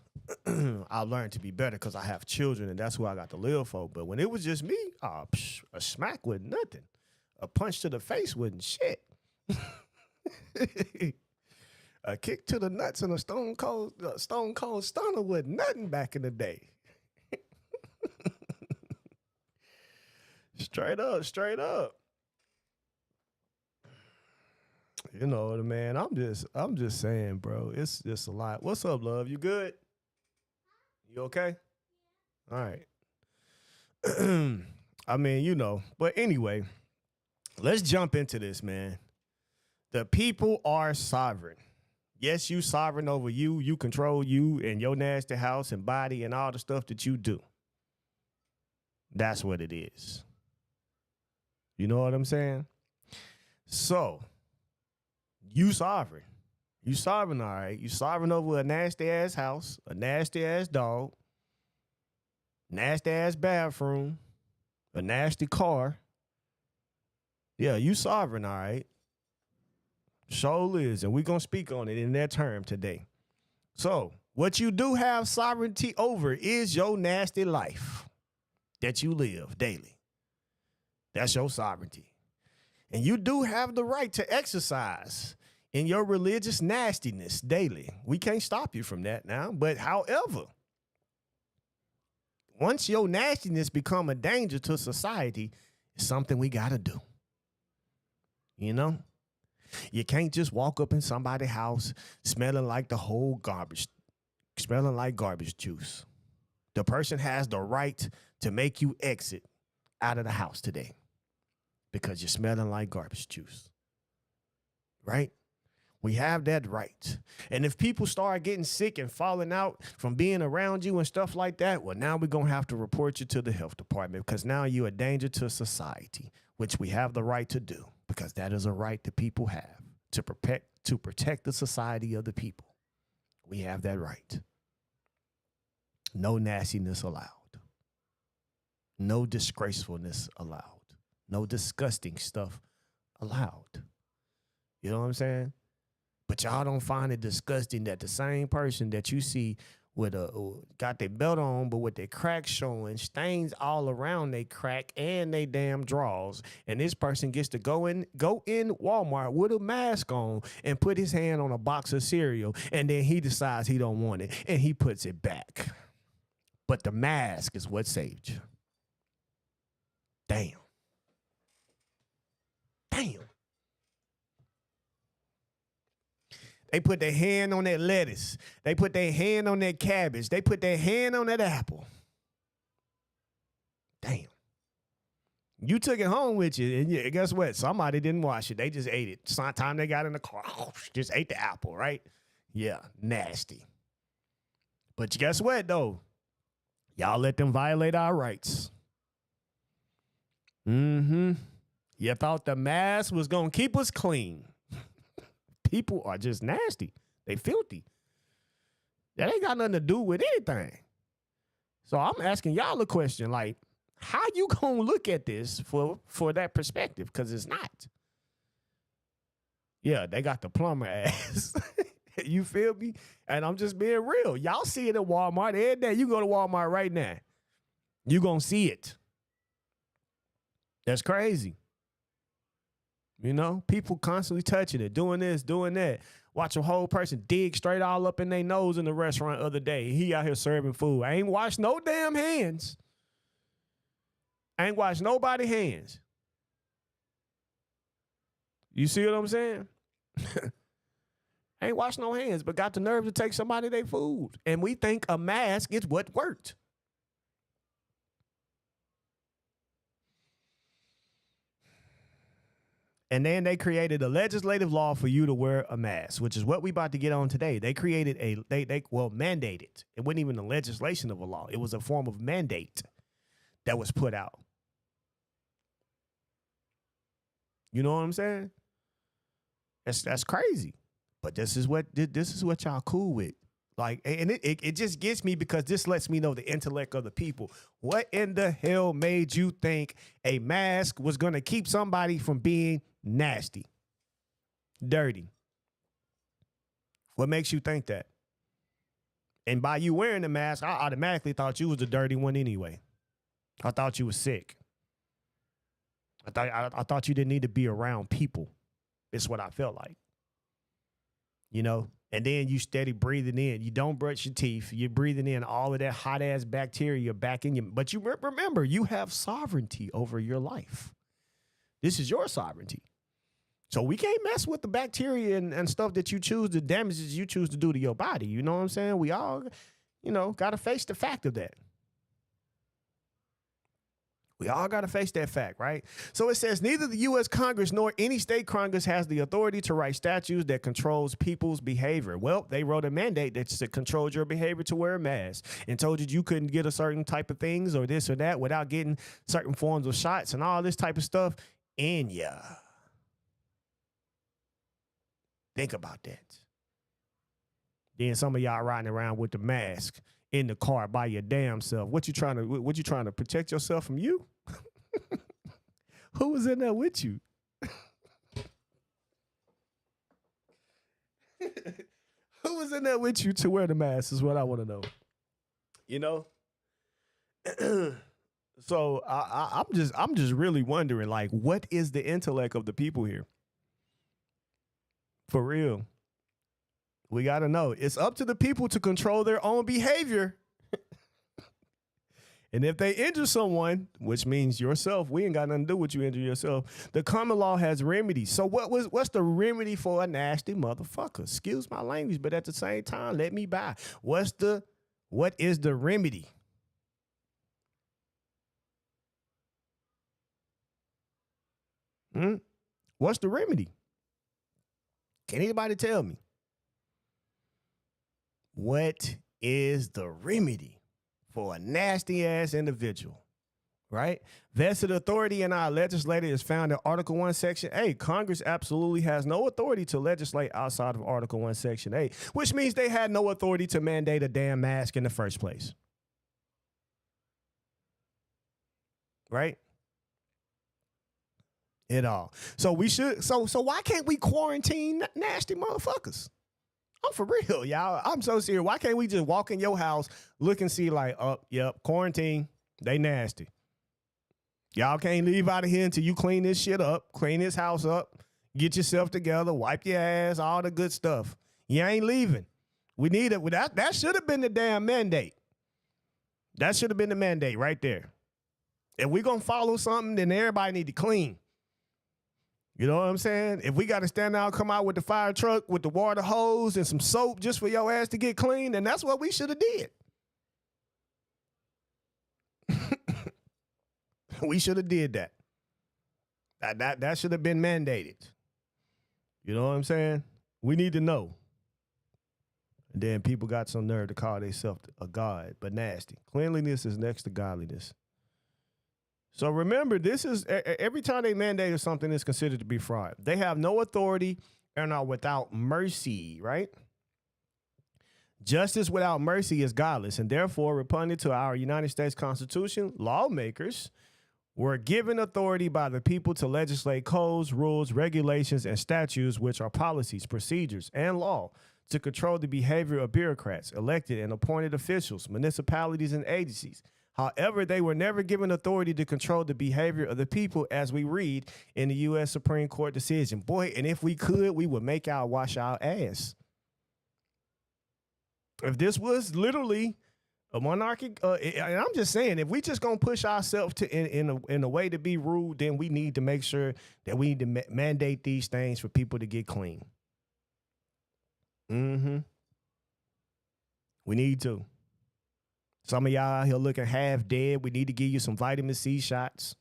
I learned to be better because I have children and that's who I got to live for. But when it was just me, a smack was nothing. A punch to the face wasn't shit. A kick to the nuts and a stone cold stunner was nothing back in the day. Straight up. You know, man, I'm just saying, bro. It's just a lot. What's up, love? You good? You okay? All right. I mean, you know, but anyway, let's jump into this, man. The people are sovereign. Yes, you sovereign over you. You control you and your nasty house and body and all the stuff that you do. That's what it is. You know what I'm saying? So, you sovereign. You sovereign, all right. You sovereign over a nasty-ass house, a nasty-ass dog, nasty-ass bathroom, a nasty car. Yeah, you sovereign, all right. Sure is, and we're going to speak on it in that term today. So, what you do have sovereignty over is your nasty life that you live daily. That's your sovereignty. And you do have the right to exercise in your religious nastiness daily. We can't stop you from that now. But however, once your nastiness become a danger to society, it's something we got to do. You know? You can't just walk up in somebody's house smelling like the whole garbage, smelling like garbage juice. The person has the right to make you exit out of the house today because you're smelling like garbage juice. Right? We have that right. And if people start getting sick and falling out from being around you and stuff like that, well, now we're going to have to report you to the health department because now you're a danger to society, which we have the right to do because that is a right that people have to protect the society of the people. We have that right. No nastiness allowed. No disgracefulness allowed. No disgusting stuff allowed. You know what I'm saying? But y'all don't find it disgusting that the same person that you see with got their belt on, but with their crack showing, stains all around they crack and they damn drawers, and this person gets to go in Walmart with a mask on and put his hand on a box of cereal, and then he decides he don't want it, and he puts it back. But the mask is what saved you. Damn. They put their hand on that lettuce. They put their hand on that cabbage. They put their hand on that apple. Damn. You took it home with you, and yeah, guess what? Somebody didn't wash it. They just ate it. Sometime they got in the car, just ate the apple, right? Yeah, nasty. But guess what, though? Y'all let them violate our rights. You thought the mask was going to keep us clean. People are just nasty. They filthy. That ain't got nothing to do with anything. So I'm asking y'all a question, like, how you gonna look at this for that perspective? Because it's not. Yeah, they got the plumber ass. You feel me? And I'm just being real. Y'all see it at Walmart every day. You go to Walmart right now. You gonna see it. That's crazy. You know, people constantly touching it, doing this, doing that. Watch a whole person dig straight all up in their nose in the restaurant the other day. He out here serving food. I ain't washed no damn hands. I ain't washed nobody's hands. You see what I'm saying? I ain't washed no hands, but got the nerve to take somebody their food. And we think a mask is what worked. And then they created a legislative law for you to wear a mask, which is what we about to get on today. They created they mandated. It wasn't even the legislation of a law. It was a form of mandate that was put out. You know what I'm saying? That's crazy. But this is what y'all cool with. Like, and it just gets me because this lets me know the intellect of the people. What in the hell made you think a mask was going to keep somebody from being nasty, dirty? What makes you think that? And by you wearing the mask, I automatically thought you was the dirty one anyway. I thought you was sick. I thought you didn't need to be around people. It's what I felt like. You know? And then you steady breathing in. You don't brush your teeth. You're breathing in all of that hot ass bacteria back in you. But you remember, you have sovereignty over your life. This is your sovereignty. So we can't mess with the bacteria and stuff that you choose, the damages you choose to do to your body. You know what I'm saying? We all, got to face the fact of that. We all got to face that fact, right? So it says neither the U.S. Congress nor any state Congress has the authority to write statutes that controls people's behavior. Well, they wrote a mandate that controlled your behavior to wear a mask and told you couldn't get a certain type of things or this or that without getting certain forms of shots and all this type of stuff in ya. Think about that. Then some of y'all riding around with the mask in the car by your damn self. What you trying to protect yourself from you? Who was in there with you? Who was in there with you to wear the mask is what I want to know. You know? So I'm just really wondering, like, what is the intellect of the people here? For real. We got to know. It's up to the people to control their own behavior. And if they injure someone, which means yourself, we ain't got nothing to do with you injure yourself. The common law has remedies. So what's the remedy for a nasty motherfucker? Excuse my language, but at the same time, let me buy. What is the remedy? What's the remedy? Can anybody tell me? What is the remedy for a nasty ass individual, right? Vested authority in our legislature is found in Article 1, Section 8. Congress absolutely has no authority to legislate outside of Article 1, Section 8, which means they had no authority to mandate a damn mask in the first place. Right? At all. So why can't we quarantine nasty motherfuckers? I'm for real, y'all. I'm so serious. Why can't we just walk in your house, look and see like, oh, yep, quarantine, they nasty. Y'all can't leave out of here until you clean this shit up, clean this house up, get yourself together, wipe your ass, all the good stuff. You ain't leaving. We need it. That should have been the damn mandate. That should have been the mandate right there. If we gonna follow something, then everybody need to clean. You know what I'm saying? If we got to stand out, come out with the fire truck, with the water hose and some soap just for your ass to get clean, then that's what we should have did. We should have did that. That should have been mandated. You know what I'm saying? We need to know. And then people got some nerve to call themselves a god, but nasty. Cleanliness is next to godliness. So remember, this is every time they mandate something, it's considered to be fraud. They have no authority and are without mercy, right? Justice without mercy is godless, and therefore, repugnant to our United States Constitution, lawmakers were given authority by the people to legislate codes, rules, regulations, and statutes, which are policies, procedures, and law to control the behavior of bureaucrats, elected and appointed officials, municipalities, and agencies. However, they were never given authority to control the behavior of the people, as we read in the U.S. Supreme Court decision. Boy, and if we could, we would make our wash our ass. If this was literally a monarchic, and I'm just saying, if we just gonna push ourselves to in a way to be rude, then we need to make sure that we need to mandate these things for people to get clean. We need to. Some of y'all out here looking half dead. We need to give you some vitamin C shots.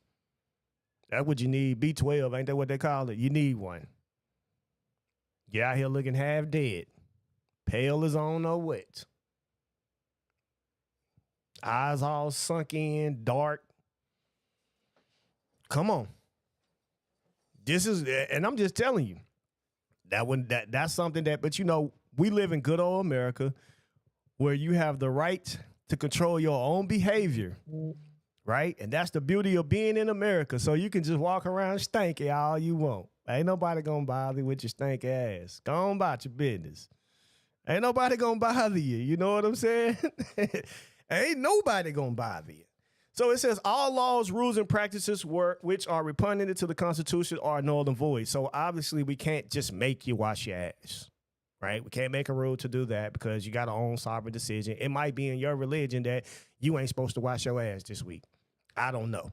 That's what you need. B12, ain't that what they call it? You need one. You're out here looking half dead. Pale as I don't know what. Eyes all sunk in, dark. Come on. This is, and I'm just telling you, that's something that, but you know, we live in good old America where you have the right to control your own behavior, right? And that's the beauty of being in America. So you can just walk around stanky all you want. Ain't nobody gonna bother you with your stanky ass. Go on about your business. Ain't nobody gonna bother you. You know what I'm saying? Ain't nobody gonna bother you. So it says all laws, rules, and practices which are repugnant to the Constitution are null and void. So obviously we can't just make you wash your ass, right? We can't make a rule to do that because you got to own sovereign decision. It might be in your religion that you ain't supposed to wash your ass this week. I don't know.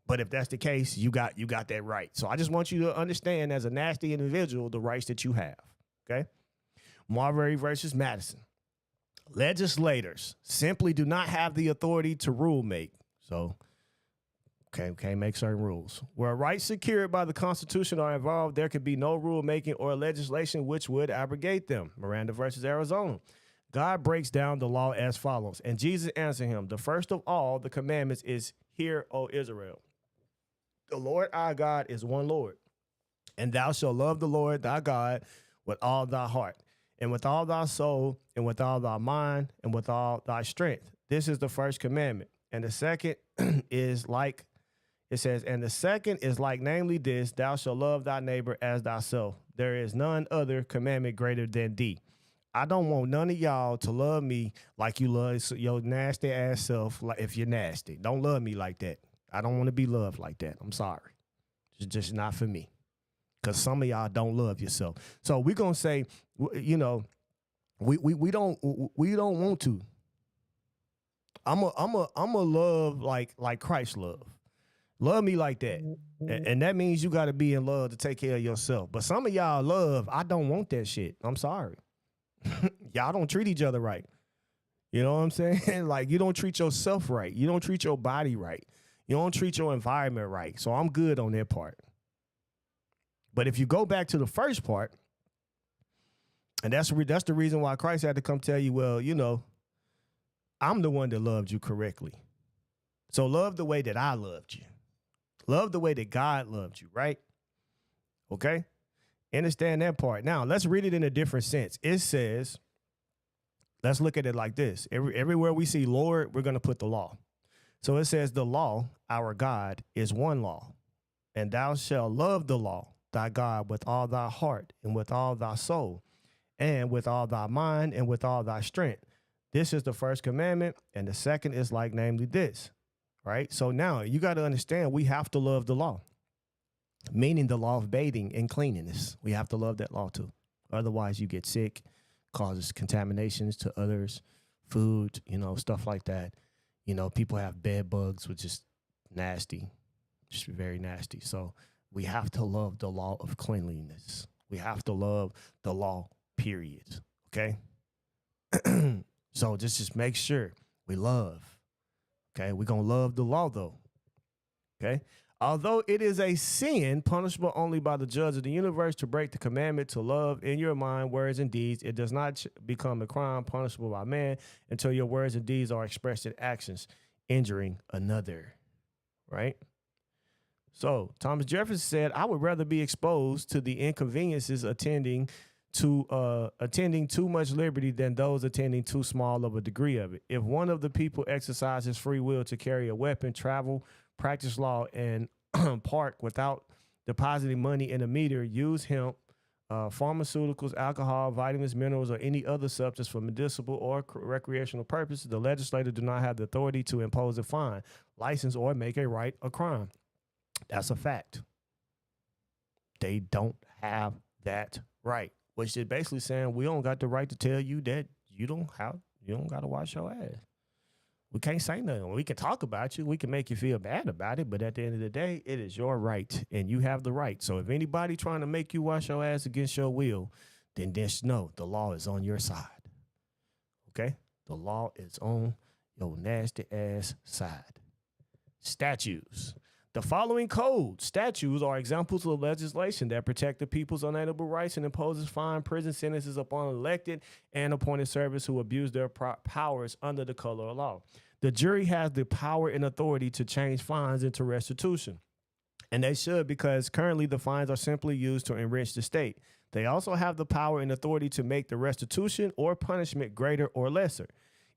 But if that's the case, you got that right. So I just want you to understand as a nasty individual the rights that you have, okay? Marbury versus Madison. Legislators simply do not have the authority to rule make. So, can't make certain rules. Where rights secured by the Constitution are involved, there could be no rulemaking or legislation which would abrogate them. Miranda versus Arizona. God breaks down the law as follows. And Jesus answered him, the first of all the commandments is, hear, O Israel. The Lord our God is one Lord. And thou shalt love the Lord thy God with all thy heart, and with all thy soul, and with all thy mind, and with all thy strength. This is the first commandment. And the second is like, it says, and the second is like, namely this, thou shalt love thy neighbor as thyself. There is none other commandment greater than thee. I don't want none of y'all to love me like you love your nasty ass self. Like if you're nasty, don't love me like that. I don't want to be loved like that. I'm sorry. It's just not for me. Because some of y'all don't love yourself. So we're going to say, you know, we don't want to. I'm a love like Christ love. Love me like that. And that means you got to be in love to take care of yourself. But some of y'all love, I don't want that shit. I'm sorry. Y'all don't treat each other right. You know what I'm saying? Like you don't treat yourself right. You don't treat your body right. You don't treat your environment right. So I'm good on that part. But if you go back to the first part, and that's the reason why Christ had to come tell you, well, you know, I'm the one that loved you correctly. So love the way that I loved you. Love the way that God loved you, right? Okay? Understand that part. Now, let's read it in a different sense. It says, let's look at it like this. Everywhere we see Lord, we're going to put the law. So it says the law, our God, is one law. And thou shalt love the law, thy God, with all thy heart and with all thy soul and with all thy mind and with all thy strength. This is the first commandment, and the second is like, namely this, right? So now you got to understand we have to love the law, meaning the law of bathing and cleanliness. We have to love that law too. Otherwise, you get sick, causes contaminations to others, food, you know, stuff like that. You know, people have bed bugs, which is nasty, just very nasty. So we have to love the law of cleanliness. We have to love the law, period. Okay? So just make sure we love. Okay? We're going to love the law, though. Okay? Although it is a sin punishable only by the judge of the universe to break the commandment to love in your mind, words, and deeds, it does not become a crime punishable by man until your words and deeds are expressed in actions injuring another. Right? So Thomas Jefferson said, I would rather be exposed to the inconveniences attending too much liberty than those attending too small of a degree of it. If one of the people exercises free will to carry a weapon, travel, practice law, and park without depositing money in a meter, use hemp, pharmaceuticals, alcohol, vitamins, minerals, or any other substance for medicinal or recreational purposes, the legislator do not have the authority to impose a fine, license, or make a right a crime. That's a fact. They don't have that right, which is basically saying we don't got the right to tell you that you don't got to wash your ass. We can't say nothing. We can talk about you. We can make you feel bad about it. But at the end of the day, it is your right and you have the right. So if anybody trying to make you wash your ass against your will, then just know the law is on your side. Okay? The law is on your nasty ass side. Statues. The following codes, statutes are examples of legislation that protect the people's unalienable rights and imposes fine prison sentences upon elected and appointed servants who abuse their powers under the color of law. The jury has the power and authority to change fines into restitution. And they should, because currently the fines are simply used to enrich the state. They also have the power and authority to make the restitution or punishment greater or lesser.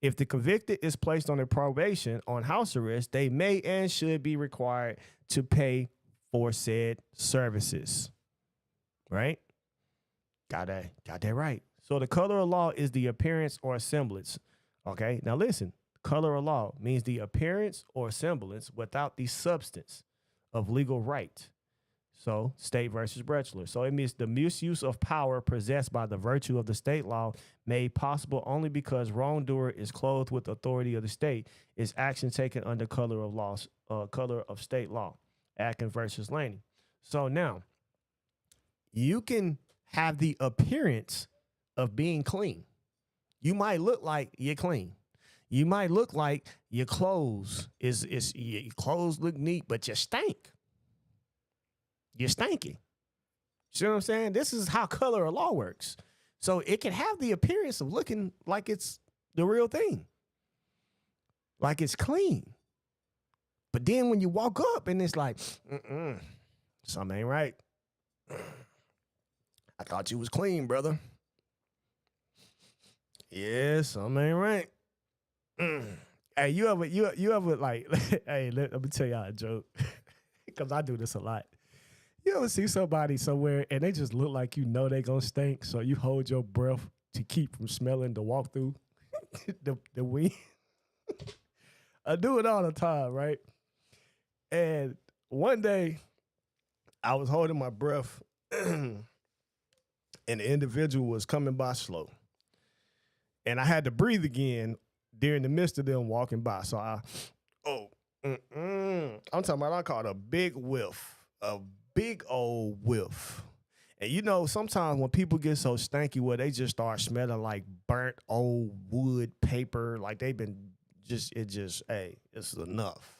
If the convicted is placed on a probation on house arrest, they may and should be required to pay for said services. Right? Got that right. So the color of law is the appearance or semblance. Okay? Now listen, color of law means the appearance or semblance without the substance of legal right. So, state versus Bachelor. So it means the misuse of power possessed by the virtue of the state law made possible only because wrongdoer is clothed with authority of the state, is action taken under color of state law. Atkins versus Laney. So now, you can have the appearance of being clean. You might look like you're clean. You might look like your clothes your clothes look neat, but you stink. You're stinky. See what I'm saying? This is how color of law works. So it can have the appearance of looking like it's the real thing, like it's clean. But then when you walk up and it's like, something ain't right. I thought you was clean, brother. Yeah, something ain't right. Hey, you ever like, hey, let me tell y'all a joke, because I do this a lot. You ever see somebody somewhere and they just look like you know they gonna stink, so you hold your breath to keep from smelling the walk through the wind? I do it all the time, right? And one day I was holding my breath and the individual was coming by slow. And I had to breathe again during the midst of them walking by. So I'm talking about, I caught a big whiff, a big old whiff. And you know, sometimes when people get so stanky where they just start smelling like burnt old wood, paper, like they've been hey, it's enough.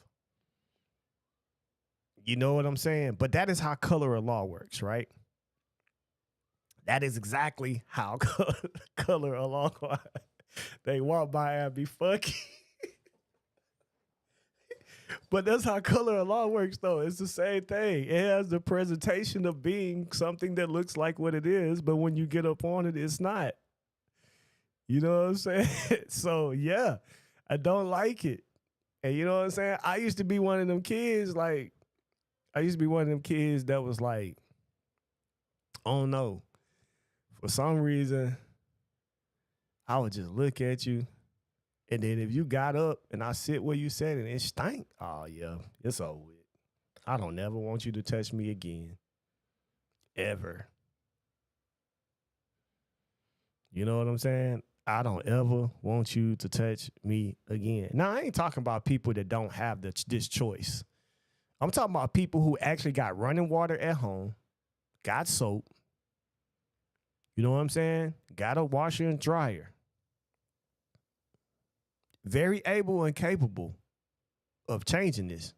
You know what I'm saying? But that is how color of law works, right? That is exactly how color of law works. They walk by and be funky. But that's how color of law works, though. It's the same thing. It has the presentation of being something that looks like what it is, but when you get up on it, it's not. You know what I'm saying? So, yeah, I don't like it. And you know what I'm saying? I used to be one of them kids, that was like, I don't know. For some reason, I would just look at you. And then if you got up and I sit where you sat and it stank, oh, yeah, it's over with. I don't never want you to touch me again. Ever. You know what I'm saying? I don't ever want you to touch me again. Now, I ain't talking about people that don't have this choice. I'm talking about people who actually got running water at home, got soap. You know what I'm saying? Got a washer and dryer. Very able and capable of changing this.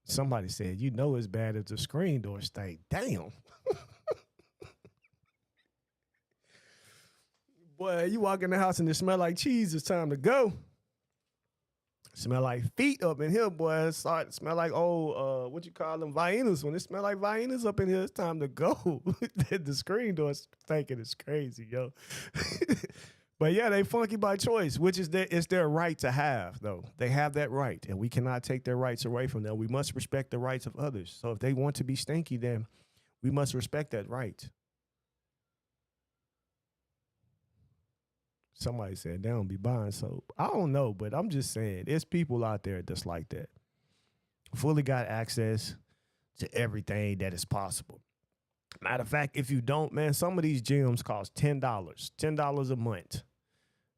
Somebody said, you know it's bad if the screen door stay. Damn. Boy, you walk in the house and it smell like cheese, it's time to go. Smell like feet up in here, boy. It start to smell like old, what you call them, Viennas. When it smell like Viennas up in here, it's time to go. The screen door stinking is crazy, yo. But yeah, they funky by choice, which is it's their right to have, though. They have that right, and we cannot take their rights away from them. We must respect the rights of others. So if they want to be stinky, then we must respect that right. Somebody said they don't be buying soap. I don't know, but I'm just saying, there's people out there that's like that. Fully got access to everything that is possible. Matter of fact, if you don't, man, some of these gyms cost $10 a month.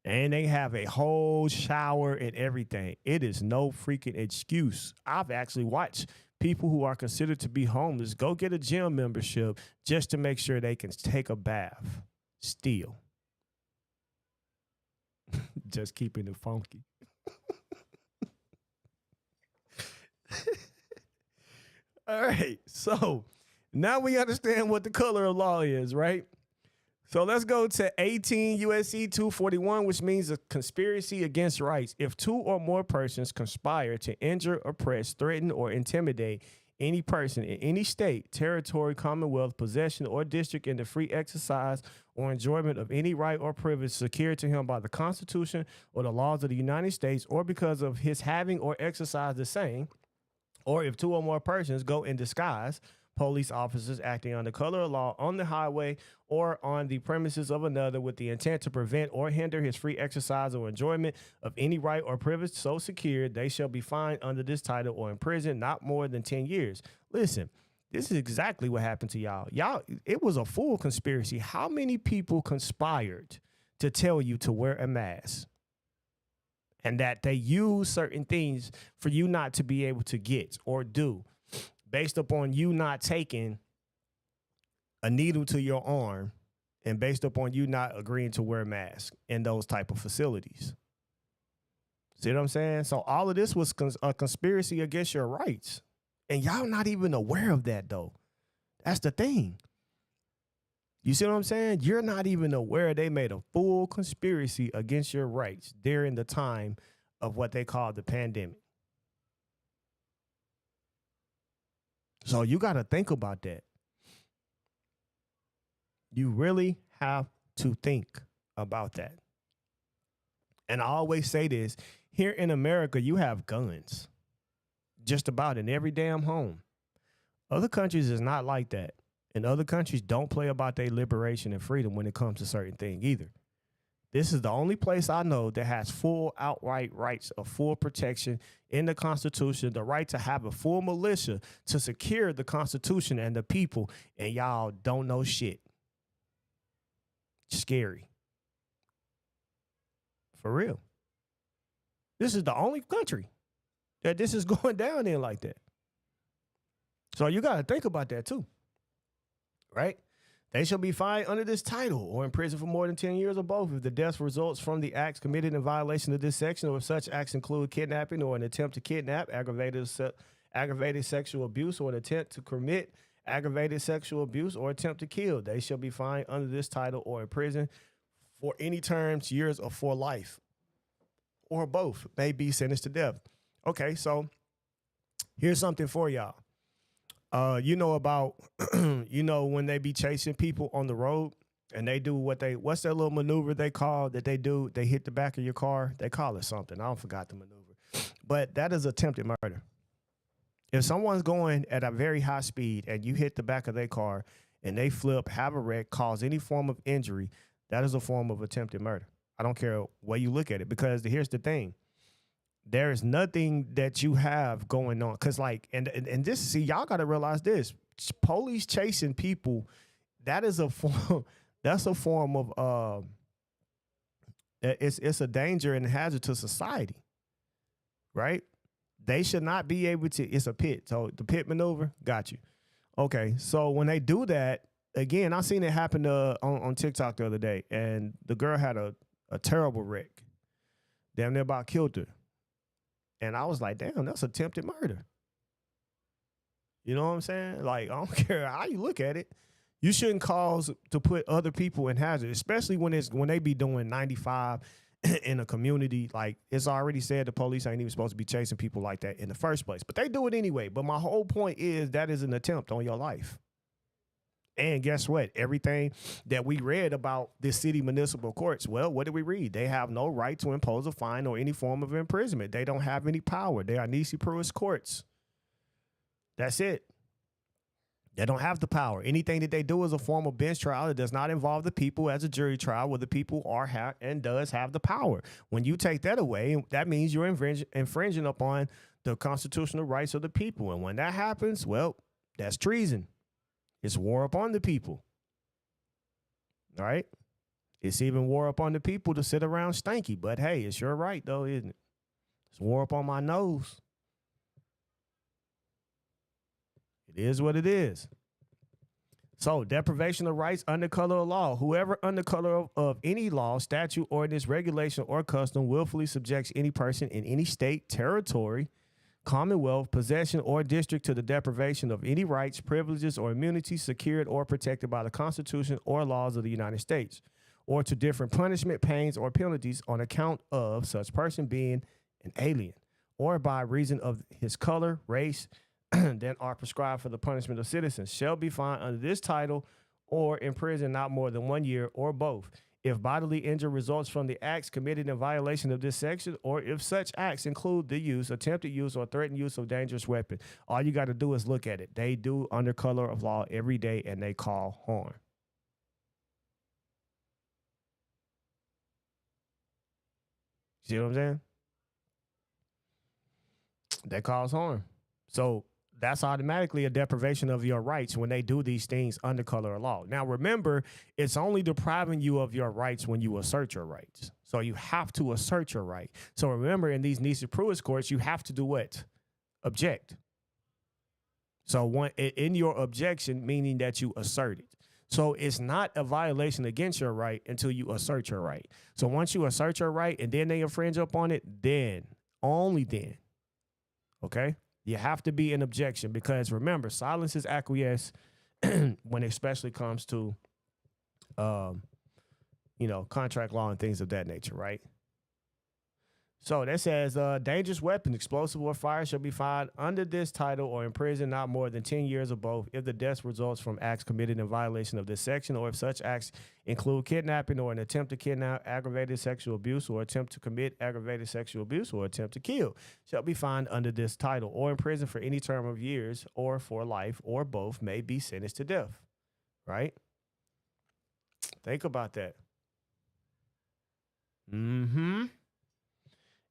And they have a whole shower and everything. It is no freaking excuse. I've actually watched people who are considered to be homeless go get a gym membership just to make sure they can take a bath. Still. Just keeping it funky. All right. So now we understand what the color of law is, right? So let's go to 18 USC 241, which means a conspiracy against rights. If two or more persons conspire to injure, oppress, threaten, or intimidate any person in any state, territory, commonwealth, possession, or district in the free exercise or enjoyment of any right or privilege secured to him by the Constitution or the laws of the United States, or because of his having or exercise the same, or if two or more persons go in disguise, police officers acting under color of law on the highway or on the premises of another with the intent to prevent or hinder his free exercise or enjoyment of any right or privilege so secured, they shall be fined under this title or imprisoned not more than 10 years. Listen, this is exactly what happened to y'all. It was a full conspiracy. How many people conspired to tell you to wear a mask? And that they use certain things for you not to be able to get or do, based upon you not taking a needle to your arm and based upon you not agreeing to wear a mask in those type of facilities. See what I'm saying? So all of this was a conspiracy against your rights. And y'all not even aware of that, though. That's the thing. You see what I'm saying? You're not even aware they made a full conspiracy against your rights during the time of what they call the pandemic. So you got to think about that. You really have to think about that. And I always say this, here in America, you have guns just about in every damn home. Other countries is not like that. And other countries don't play about their liberation and freedom when it comes to certain things either. This is the only place I know that has full outright rights of full protection in the Constitution, the right to have a full militia to secure the Constitution and the people, and y'all don't know shit. Scary. For real. This is the only country that this is going down in like that. So you got to think about that too. Right? They shall be fined under this title or in prison for more than 10 years or both if the death results from the acts committed in violation of this section, or if such acts include kidnapping or an attempt to kidnap, aggravated sexual abuse, or an attempt to commit aggravated sexual abuse or attempt to kill. They shall be fined under this title or in prison for any terms, years, or for life, or both, may be sentenced to death. Okay, so here's something for y'all. You know about, when they be chasing people on the road and they do what's that little maneuver they call that they do? They hit the back of your car. They call it something. I don't forgot the maneuver. But that is attempted murder. If someone's going at a very high speed and you hit the back of their car and they flip, have a wreck, cause any form of injury, that is a form of attempted murder. I don't care where you look at it, because here's the thing. There is nothing that you have going on. Cause and this, see, y'all got to realize this, police chasing people, that is a form, that's a form of, it's a danger and hazard to society, right? They should not be able to, it's a pit. So the pit maneuver, got you. Okay. So when they do that, again, I seen it happen on TikTok the other day, and the girl had a terrible wreck. Damn near about killed her. And I was like, damn, that's attempted murder. You know what I'm saying? Like, I don't care how you look at it. You shouldn't cause to put other people in hazard, especially when they be doing 95 in a community. Like, it's already said the police ain't even supposed to be chasing people like that in the first place. But they do it anyway. But my whole point is that is an attempt on your life. And guess what? Everything that we read about this city municipal courts, well, what did we read? They have no right to impose a fine or any form of imprisonment. They don't have any power. They are Nisi Pruitt courts. That's it. They don't have the power. Anything that they do is a form of bench trial. It does not involve the people as a jury trial where the people are and does have the power. When you take that away, that means you're infringing upon the constitutional rights of the people. And when that happens, well, that's treason. It's war upon the people. All right? It's even war upon the people to sit around stanky. But hey, it's your right, though, isn't it? It's war upon my nose. It is what it is. So, deprivation of rights under color of law. Whoever under color of any law, statute, ordinance, regulation, or custom willfully subjects any person in any state, territory, Commonwealth, possession, or district to the deprivation of any rights, privileges, or immunities secured or protected by the Constitution or laws of the United States, or to different punishment, pains, or penalties on account of such person being an alien, or by reason of his color, race, than are prescribed for the punishment of citizens, shall be fined under this title or in prison not more than 1 year, or both, if bodily injury results from the acts committed in violation of this section, or if such acts include the use, attempted use, or threatened use of dangerous weapon. All you got to do is look at it. They do under color of law every day, and they call harm. See what I'm saying? They cause harm. So that's automatically a deprivation of your rights when they do these things under color of law. Now, remember, it's only depriving you of your rights when you assert your rights. So you have to assert your right. So remember, in these Nisi Pruitt courts, you have to do what? Object. So in your objection, meaning that you assert it. So it's not a violation against your right until you assert your right. So once you assert your right and then they infringe upon it, then, only then, okay? You have to be an objection because remember, silence is acquiesce when it especially comes to, contract law and things of that nature, right? So that says, dangerous weapon, explosive or fire shall be fined under this title or in prison not more than 10 years or both if the death results from acts committed in violation of this section or if such acts include kidnapping or an attempt to kidnap, aggravated sexual abuse or attempt to commit aggravated sexual abuse or attempt to kill shall be fined under this title or in prison for any term of years or for life or both may be sentenced to death, right? Think about that.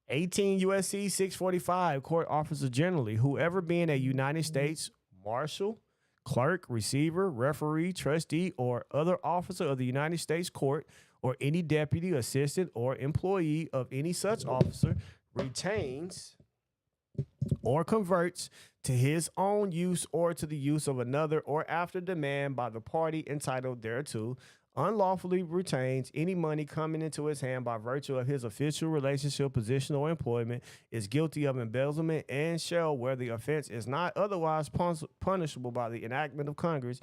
18 U.S.C. 645, court officers generally, whoever being a United States marshal, clerk, receiver, referee, trustee, or other officer of the United States court, or any deputy, assistant, or employee of any such officer, retains or converts to his own use or to the use of another, or after demand by the party entitled thereto, unlawfully retains any money coming into his hand by virtue of his official relationship, position, or employment, is guilty of embezzlement and shall, where the offense is not otherwise punishable by the enactment of Congress,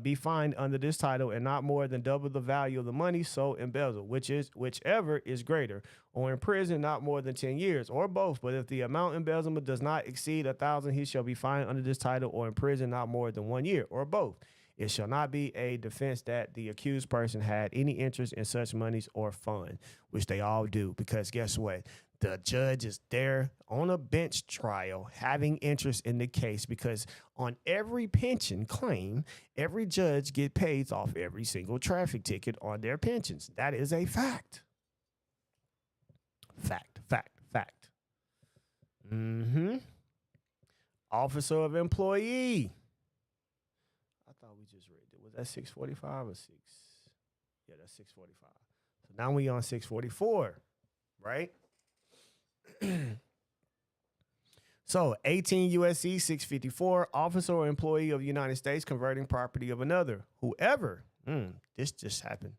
be fined under this title and not more than double the value of the money so embezzled, whichever is greater, or in prison not more than 10 years, or both. But if the amount embezzlement does not exceed 1,000, he shall be fined under this title or in prison not more than 1 year, or both. It shall not be a defense that the accused person had any interest in such monies or fund, which they all do, because guess what? The judge is there on a bench trial having interest in the case because on every pension claim, every judge get paid off every single traffic ticket on their pensions. That is a fact. Fact. Officer of employee. I thought we just read it. Was that 645 or 6? Yeah, that's 645. So now we on 644, right? So 18 U.S.C. 654, officer or employee of the United States converting property of another. Whoever, this just happened.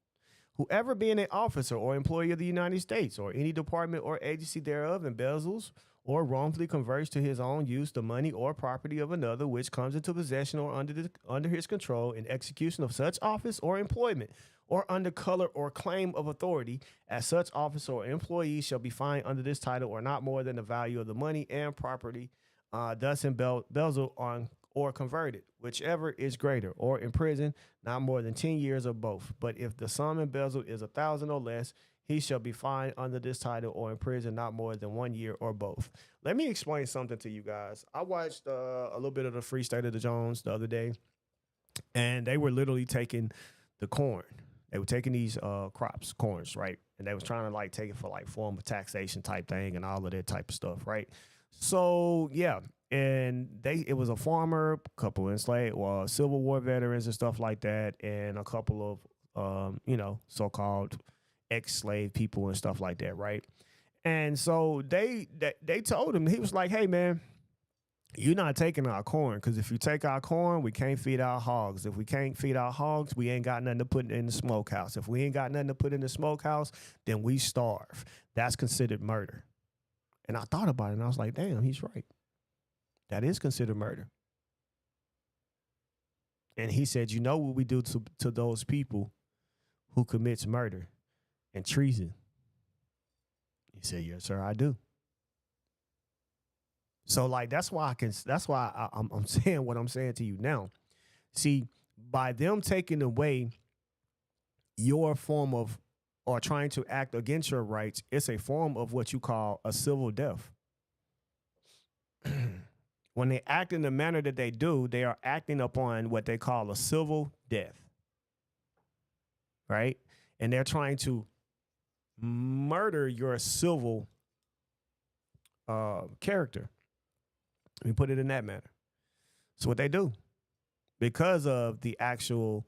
Whoever being an officer or employee of the United States or any department or agency thereof embezzles or wrongfully converts to his own use the money or property of another which comes into possession or under his control in execution of such office or employment or under color or claim of authority as such officer or employee shall be fined under this title or not more than the value of the money and property thus embezzled on or converted, whichever is greater, or in prison not more than 10 years or both. But if the sum embezzled is 1,000 or less, he shall be fined under this title or in prison not more than 1 year or both. Let me explain something to you guys. I watched a little bit of the Free State of the Jones the other day, and they were literally taking the corn. They were taking these corns, right? And they was trying to like take it for like form of taxation type thing and all of that type of stuff, right? So yeah, and it was a farmer, a couple of enslaved, Civil War veterans and stuff like that, and a couple of so-called ex-slave people and stuff like that, right? And so they told him, he was like, hey man, you're not taking our corn, because if you take our corn, we can't feed our hogs. If we can't feed our hogs, we ain't got nothing to put in the smokehouse. If we ain't got nothing to put in the smokehouse, then we starve. That's considered murder. And I thought about it, and I was like, damn, he's right. That is considered murder. And he said, you know what we do to those people who commits murder and treason? He said, yes, sir, I do. So like, that's why I'm saying what I'm saying to you now. See, by them taking away your form of, or trying to act against your rights, it's a form of what you call a civil death. When they act in the manner that they do, they are acting upon what they call a civil death, right? And they're trying to murder your civil character. Let me put it in that manner. That's what they do because of the actual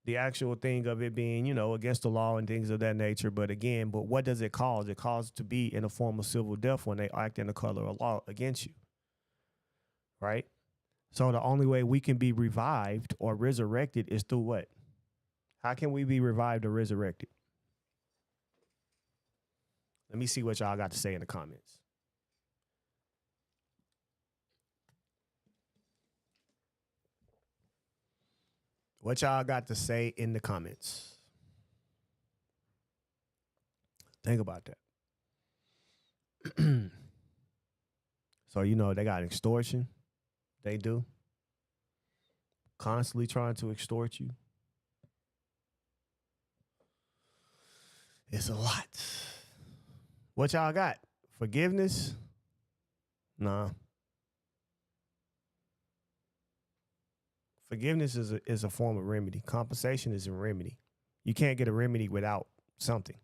the actual thing of it being, you know, against the law and things of that nature. But again, what does it cause? It causes to be in a form of civil death when they act in the color of law against you. Right? So the only way we can be revived or resurrected is through what? How can we be revived or resurrected? Let me see what y'all got to say in the comments. What y'all got to say in the comments? Think about that. So, you know, they got extortion. They do. Constantly trying to extort you. It's a lot. What y'all got? Forgiveness? Nah. Forgiveness is a form of remedy. Compensation is a remedy. You can't get a remedy without something.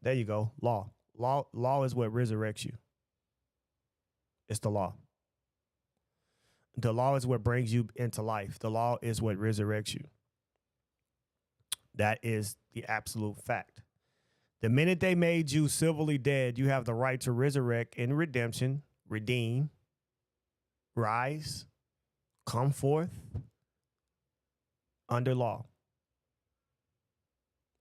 There you go. Law. Law is what resurrects you. It's the law. The law is what brings you into life. The law is what resurrects you. That is the absolute fact. The minute they made you civilly dead, you have the right to resurrect in redemption, redeem, rise, come forth under law.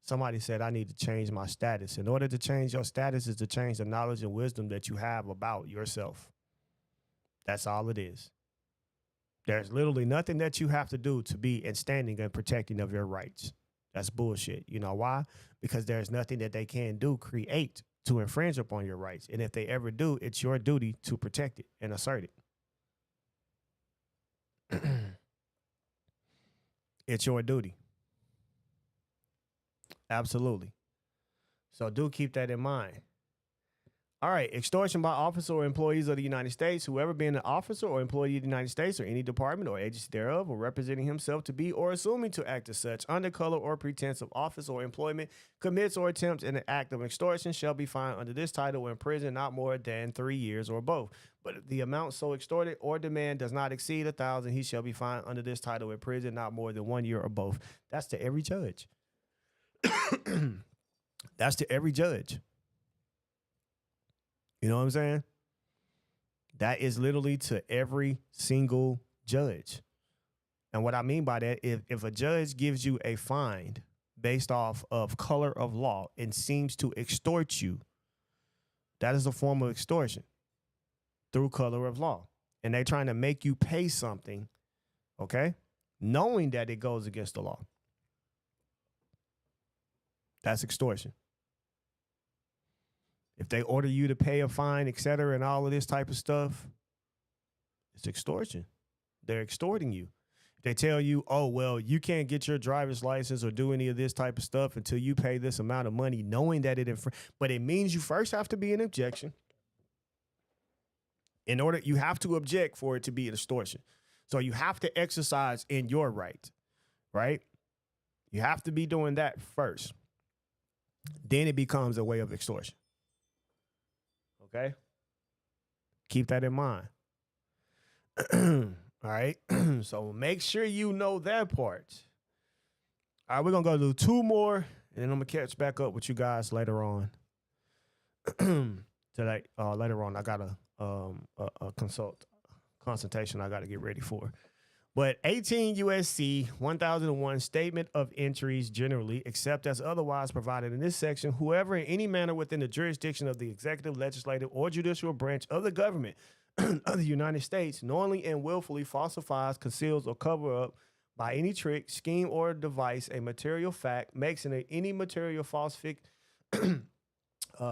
Somebody said, I need to change my status. In order to change your status is to change the knowledge and wisdom that you have about yourself. That's all it is. There's literally nothing that you have to do to be in standing and protecting of your rights. That's bullshit. You know why? Because there's nothing that they can do, create, to infringe upon your rights. And if they ever do, it's your duty to protect it and assert it. It's your duty. Absolutely. So do keep that in mind. All right, extortion by officer or employees of the United States, whoever being an officer or employee of the United States or any department or agency thereof, or representing himself to be or assuming to act as such under color or pretense of office or employment, commits or attempts in an act of extortion shall be fined under this title or in prison not more than 3 years or both. But if the amount so extorted or demand does not exceed 1,000, he shall be fined under this title in prison not more than 1 year or both. That's to every judge. That's to every judge. You know what I'm saying? That is literally to every single judge. And what I mean by that, if a judge gives you a fine based off of color of law and seems to extort you, that is a form of extortion through color of law. And they're trying to make you pay something, okay, knowing that it goes against the law. That's extortion. If they order you to pay a fine, et cetera, and all of this type of stuff, it's extortion. They're extorting you. If they tell you, oh, well, you can't get your driver's license or do any of this type of stuff until you pay this amount of money, knowing that but it means you first have to be an objection. You have to object for it to be an extortion. So you have to exercise in your right? You have to be doing that first. Then it becomes a way of extortion. Okay? Keep that in mind. All right? So make sure you know that part. All right, we're going to go do 2 more, and then I'm going to catch back up with you guys later on. Today, later on, I got a consultation I got to get ready for. But 18 USC 1001 Statement of Entries generally, except as otherwise provided in this section, whoever in any manner within the jurisdiction of the executive, legislative, or judicial branch of the government of the United States knowingly and willfully falsifies, conceals, or cover up by any trick, scheme, or device a material fact, makes any material false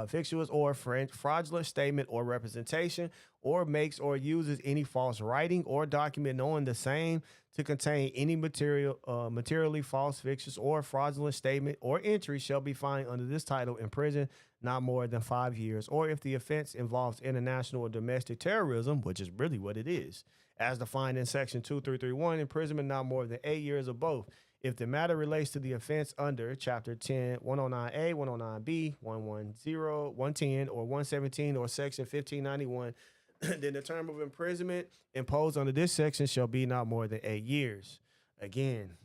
fictitious or fraudulent statement or representation, or makes or uses any false writing or document knowing the same to contain any materially false, fictitious, or fraudulent statement or entry shall be fined under this title in prison not more than 5 years, or if the offense involves international or domestic terrorism, which is really what it is, as defined in section 2331, imprisonment not more than 8 years or both. If the matter relates to the offense under Chapter 10, 109A, 109B, 110, 110, or 117, or Section 1591, then the term of imprisonment imposed under this section shall be not more than 8 years. Again,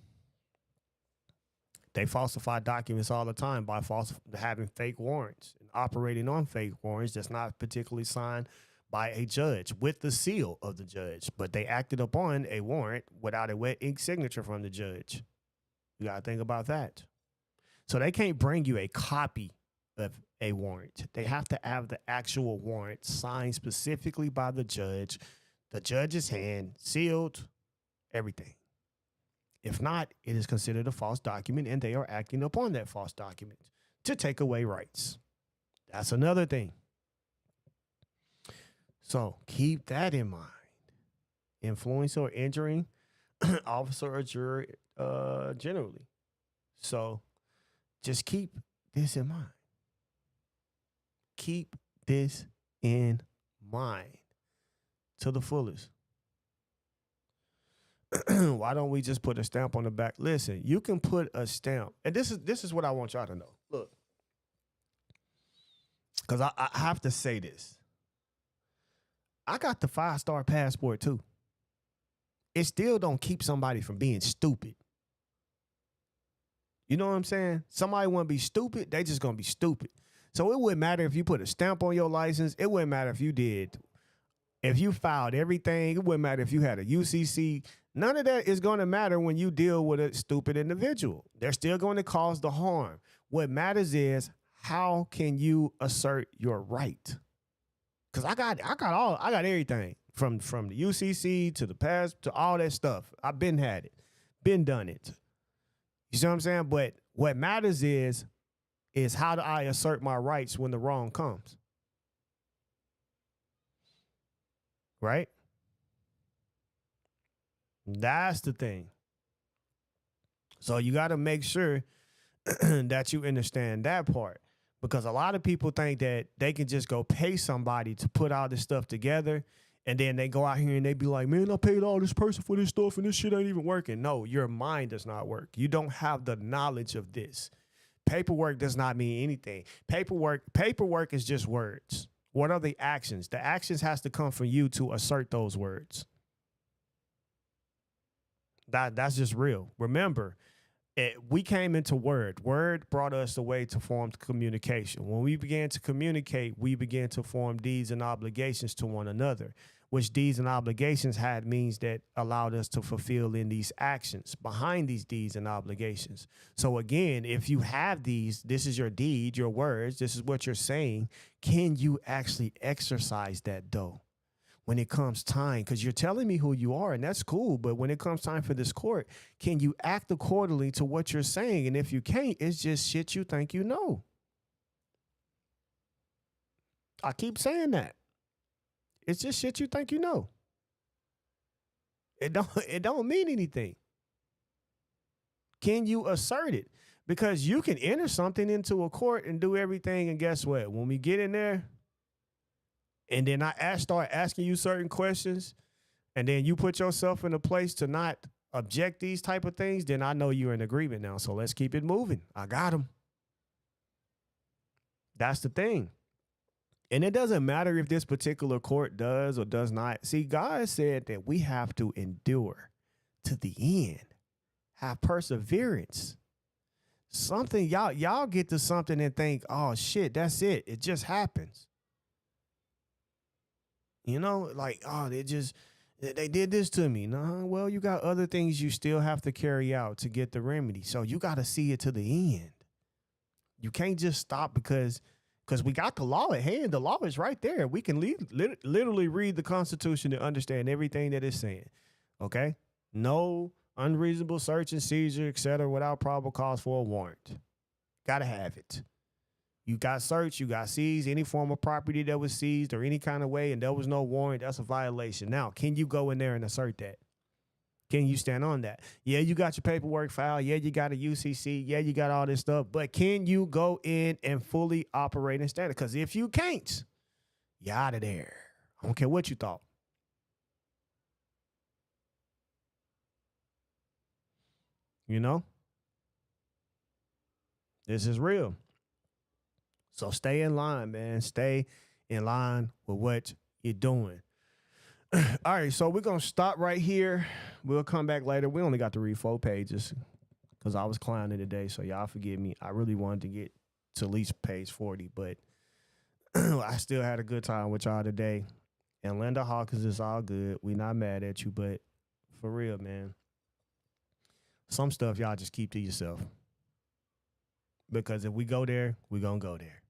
they falsify documents all the time by having fake warrants and operating on fake warrants that's not particularly signed by a judge with the seal of the judge, but they acted upon a warrant without a wet ink signature from the judge. You got to think about that. So they can't bring you a copy of a warrant. They have to have the actual warrant signed specifically by the judge's hand, sealed, everything. If not, it is considered a false document, and they are acting upon that false document to take away rights. That's another thing. So keep that in mind. Influencing or injuring officer or juror generally. So just keep this in mind. Keep this in mind to the fullest. Why don't we just put a stamp on the back? Listen, you can put a stamp, and this is what I want y'all to know. Look, because I have to say this. I got the 5-star passport too. It still don't keep somebody from being stupid. You know what I'm saying? Somebody want to be stupid, they just gonna be stupid. So it wouldn't matter if you put a stamp on your license. It wouldn't matter if you filed everything. It wouldn't matter if you had a UCC. None of that is going to matter when you deal with a stupid individual. They're still going to cause the harm. What matters is how can you assert your right? Because I got everything from the UCC to the past to all that stuff. I've been had it, been done it. You see what I'm saying? But what matters is how do I assert my rights when the wrong comes? Right? That's the thing. So you got to make sure that you understand that part, because a lot of people think that they can just go pay somebody to put all this stuff together, and then they go out here and they be like, man, I paid all this person for this stuff and this shit ain't even working. No, your mind does not work. You don't have the knowledge of this. Paperwork does not mean anything. Paperwork is just words. What are the actions? The actions has to come from you to assert those words. That's just real. Remember, we came into Word. Word brought us the way to form communication. When we began to communicate, we began to form deeds and obligations to one another, which deeds and obligations had means that allowed us to fulfill in these actions behind these deeds and obligations. So again, if you have these, this is your deed, your words, this is what you're saying. Can you actually exercise that though? When it comes time, because you're telling me who you are, and that's cool, but when it comes time for this court, can you act accordingly to what you're saying? And if you can't, it's just shit you think you know. I keep saying that. It's just shit you think you know. It don't mean anything. Can you assert it? Because you can enter something into a court and do everything, and guess what? When we get in there, and then I start asking you certain questions, and then you put yourself in a place to not object these type of things, then I know you're in agreement now. So let's keep it moving. I got him. That's the thing. And it doesn't matter if this particular court does or does not. See, God said that we have to endure to the end, have perseverance. Something y'all get to something and think, oh shit, that's it. It just happens. You know, like, oh, They did this to me. Nah, well, you got other things you still have to carry out to get the remedy. So you got to see it to the end. You can't just stop because we got the law at hand. The law is right there. We can literally read the Constitution to understand everything that it's saying. Okay? No unreasonable search and seizure, et cetera, without probable cause for a warrant. Got to have it. You got searched, you got seized, any form of property that was seized or any kind of way, and there was no warrant, that's a violation. Now, can you go in there and assert that? Can you stand on that? Yeah, you got your paperwork filed. Yeah, you got a UCC. Yeah, you got all this stuff. But can you go in and fully operate and stand it? Because if you can't, you're out of there. I don't care what you thought. You know? This is real. So stay in line, man. Stay in line with what you're doing. All right, so we're going to stop right here. We'll come back later. We only got to read 4 pages because I was clowning today, so y'all forgive me. I really wanted to get to at least page 40, but I still had a good time with y'all today. And Linda Hawkins is all good. We not mad at you, but for real, man, some stuff y'all just keep to yourself. Because if we go there, we're going to go there.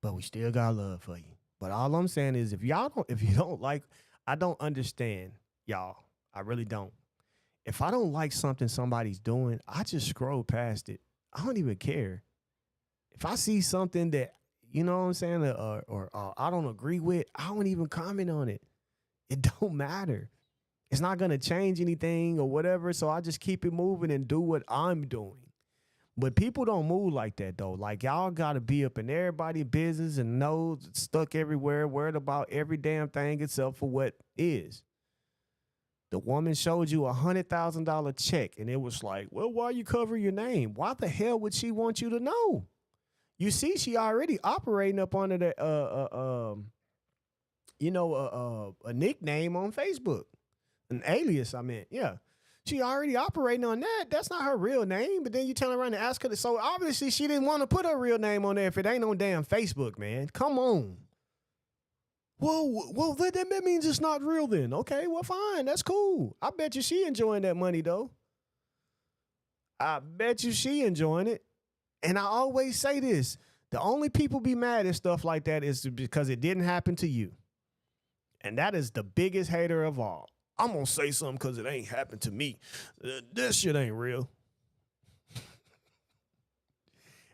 But we still got love for you. But all I'm saying is if you don't like, I don't understand, y'all. I really don't. If I don't like something somebody's doing, I just scroll past it. I don't even care. If I see something that, you know what I'm saying, or I don't agree with, I don't even comment on it. It don't matter. It's not going to change anything or whatever, so I just keep it moving and do what I'm doing. But people don't move like that, though. Like, y'all got to be up in everybody's business and know stuck everywhere, worried about every damn thing except for what is. The woman showed you $100,000 check, and it was like, well, why you cover your name? Why the hell would she want you to know? You see, she already operating up under the, a nickname on Facebook. An alias, I meant, yeah. She already operating on that. That's not her real name. But then you turn around and ask her. So obviously she didn't want to put her real name on there if it ain't on damn Facebook, man. Come on. Well, that means it's not real then. Okay, well, fine. That's cool. I bet you she enjoying that money, though. I bet you she enjoying it. And I always say this. The only people be mad at stuff like that is because it didn't happen to you. And that is the biggest hater of all. I'm going to say something because it ain't happened to me. This shit ain't real.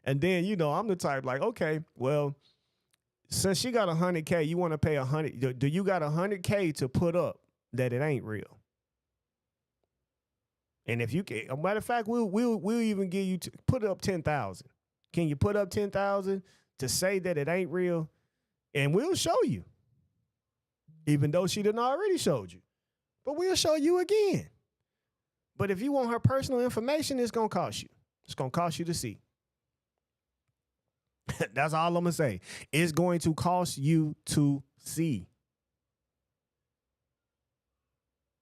And then, I'm the type like, okay, well, since she got $100K, you want to pay $100. Do you got $100K to put up that it ain't real? And if you can, a matter of fact, we'll even give you put up 10,000. Can you put up 10,000 to say that it ain't real? And we'll show you, even though she didn't already showed you. But we'll show you again. But if you want her personal information, it's going to cost you. It's going to cost you to see. That's all I'm going to say. It's going to cost you to see.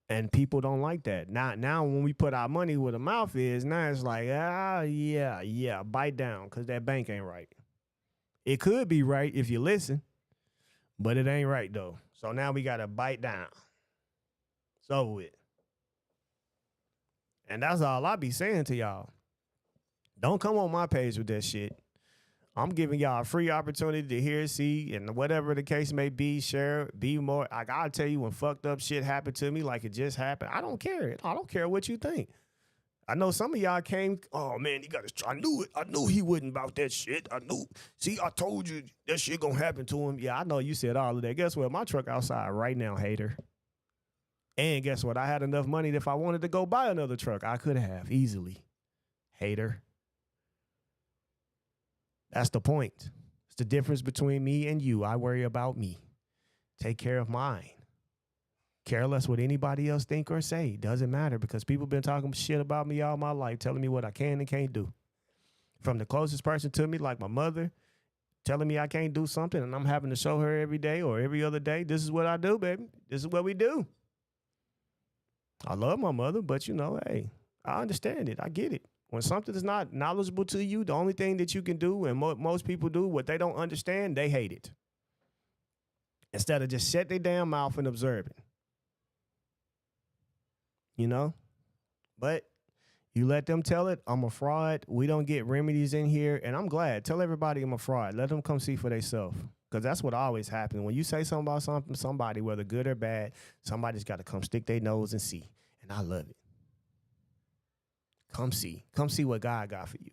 And people don't like that. Now when we put our money where the mouth is, now it's like, yeah, bite down because that bank ain't right. It could be right if you listen, but it ain't right, though. So now we got to bite down. It's over with. And that's all I be saying to y'all. Don't come on my page with that shit. I'm giving y'all a free opportunity to hear, see, and whatever the case may be, share, be more. Like, I'll tell you when fucked up shit happened to me like it just happened. I don't care. I don't care what you think. I know some of y'all came, oh, man, he got his, I knew it. I knew he wasn't about that shit. I knew. See, I told you that shit gonna happen to him. Yeah, I know you said all of that. Guess what? My truck outside right now, hater. And guess what? I had enough money that if I wanted to go buy another truck, I could have easily. Hater. That's the point. It's the difference between me and you. I worry about me. Take care of mine. Care less what anybody else think or say. Doesn't matter because people been talking shit about me all my life, telling me what I can and can't do. From the closest person to me, like my mother, telling me I can't do something and I'm having to show her every day or every other day, this is what I do, baby. This is what we do. I love my mother, but, hey, I understand it. I get it. When something is not knowledgeable to you, the only thing that you can do, and most people do, what they don't understand, they hate it. instead of just shut their damn mouth and observing. You know? But you let them tell it, I'm a fraud. We don't get remedies in here. And I'm glad. Tell everybody I'm a fraud. Let them come see for themselves. Because that's what always happens. When you say something about somebody, whether good or bad, somebody's got to come stick their nose and see. And I love it. Come see. Come see what God got for you.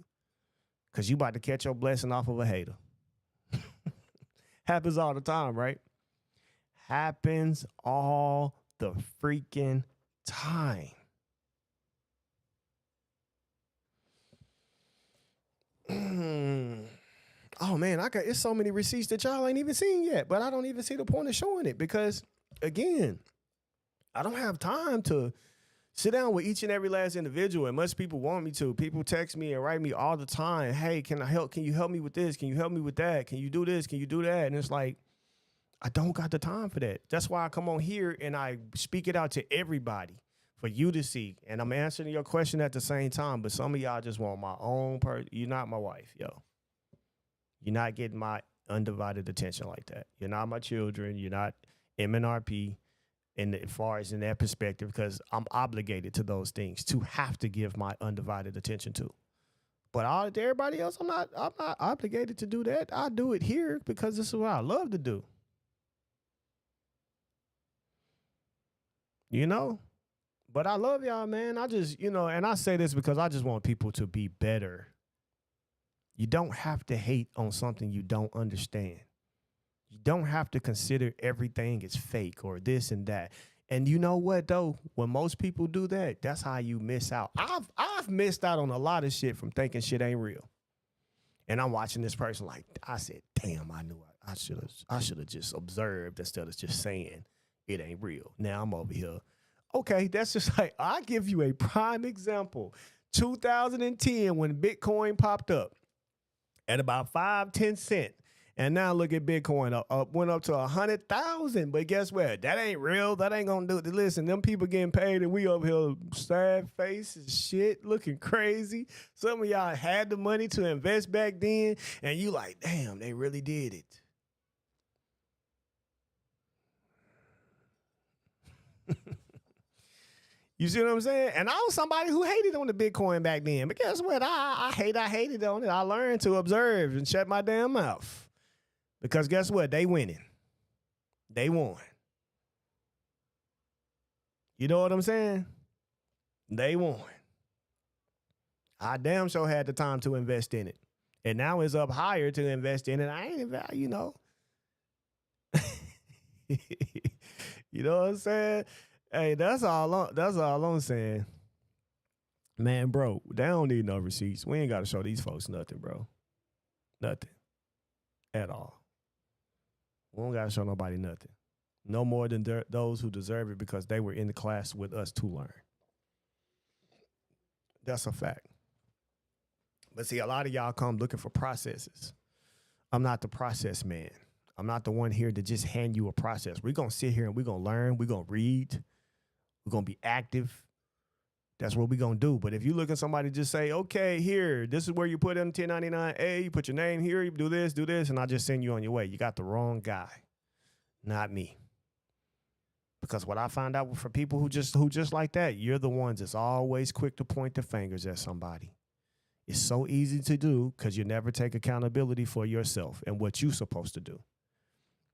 Because you about to catch your blessing off of a hater. Happens all the time, right? Happens all the freaking time. Oh man, it's so many receipts that y'all ain't even seen yet, but I don't even see the point of showing it because, again, I don't have time to sit down with each and every last individual, and much people want me to. People text me and write me all the time, hey, can I help? Can you help me with this? Can you help me with that? Can you do this? Can you do that? And it's like, I don't got the time for that. That's why I come on here and I speak it out to everybody for you to see. And I'm answering your question at the same time, but some of y'all just want my own person. You're not my wife, yo. You're not getting my undivided attention like that. You're not my children. You're not MNRP as far as in that perspective, because I'm obligated to those things to have to give my undivided attention to. But everybody else, I'm not obligated to do that. I do it here because this is what I love to do. You know? But I love y'all, man. I just, and I say this because I just want people to be better. You don't have to hate on something you don't understand. You don't have to consider everything is fake or this and that. And you know what, though? When most people do that, that's how you miss out. I've missed out on a lot of shit from thinking shit ain't real. And I'm watching this person like, I said, damn, I knew I should have just observed instead of just saying it ain't real. Now I'm over here. Okay, that's just like, I'll give you a prime example. 2010, when Bitcoin popped up at about 5-10 cents. And now look at Bitcoin went up to 100,000. But guess what? That ain't real. That ain't gonna do it. Listen, them people getting paid and we over here sad faces, shit, looking crazy. Some of y'all had the money to invest back then, and you like, damn, they really did it. You see what I'm saying? And I was somebody who hated on the Bitcoin back then. But guess what? I hated on it. I learned to observe and shut my damn mouth. Because guess what? They winning. They won. You know what I'm saying? They won. I damn sure had the time to invest in it. And now it's up higher to invest in it. I ain't, You know what I'm saying? Hey, that's all I'm saying. Man, bro, they don't need no receipts. We ain't got to show these folks nothing, bro. Nothing. At all. We don't got to show nobody nothing. No more than those who deserve it because they were in the class with us to learn. That's a fact. But see, a lot of y'all come looking for processes. I'm not the process man. I'm not the one here to just hand you a process. We're going to sit here and we're going to learn. We're going to read. We're going to be active. That's what we're going to do. But if you look at somebody just say, okay, here, this is where you put in 1099A, you put your name here, you do this, and I just send you on your way. You got the wrong guy, not me. Because what I found out for people who just like that, you're the ones that's always quick to point the fingers at somebody. It's so easy to do because you never take accountability for yourself and what you're supposed to do,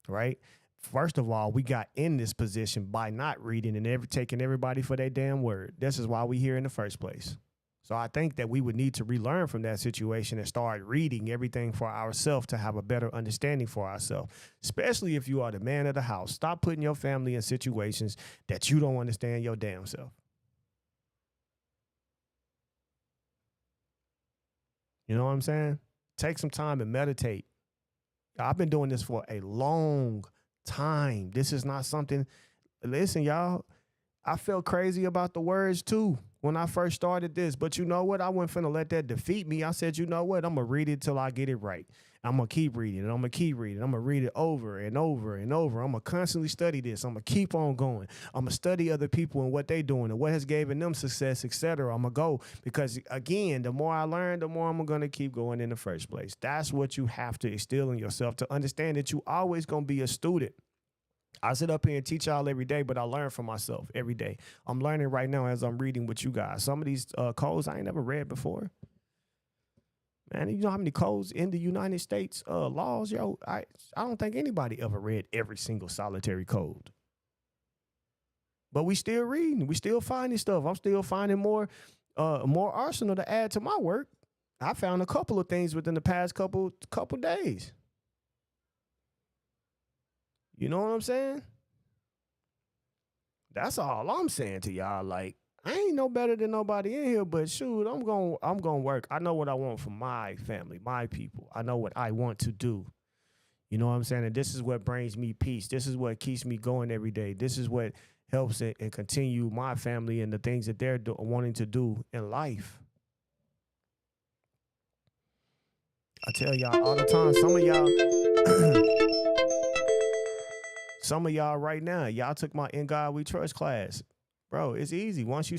right? First of all, we got in this position by not reading and taking everybody for their damn word. This is why we here in the first place. So I think that we would need to relearn from that situation and start reading everything for ourselves to have a better understanding for ourselves, especially if you are the man of the house. Stop putting your family in situations that you don't understand your damn self. You know what I'm saying? Take some time and meditate. I've been doing this for a long time. This is not something. Listen, y'all, I felt crazy about the words too when I first started this. But you know what? I wasn't finna let that defeat me. I said, you know what? I'm going to read it till I get it right. I'm going to keep reading it. I'm going to keep reading. I'm going to read it over and over and over. I'm going to constantly study this. I'm going to keep on going. I'm going to study other people and what they doing and what has given them success, etc. I'm going to go because, again, the more I learn, the more I'm going to keep going in the first place. That's what you have to instill in yourself to understand that you always going to be a student. I sit up here and teach y'all every day, but I learn from myself every day. I'm learning right now as I'm reading with you guys. Some of these codes I ain't never read before. Man, you know how many codes in the United States laws, yo? I don't think anybody ever read every single solitary code. But we still reading. We still finding stuff. I'm still finding more arsenal to add to my work. I found a couple of things within the past couple days. You know what I'm saying? That's all I'm saying to y'all. Like, I ain't no better than nobody in here, but shoot, I'm gonna work. I know what I want for my family, my people. I know what I want to do. You know what I'm saying? And this is what brings me peace. This is what keeps me going every day. This is what helps it and continue my family and the things that they're wanting to do in life. I tell y'all all the time, some of y'all right now, y'all took my In God We Trust class. Bro, it's easy. Once you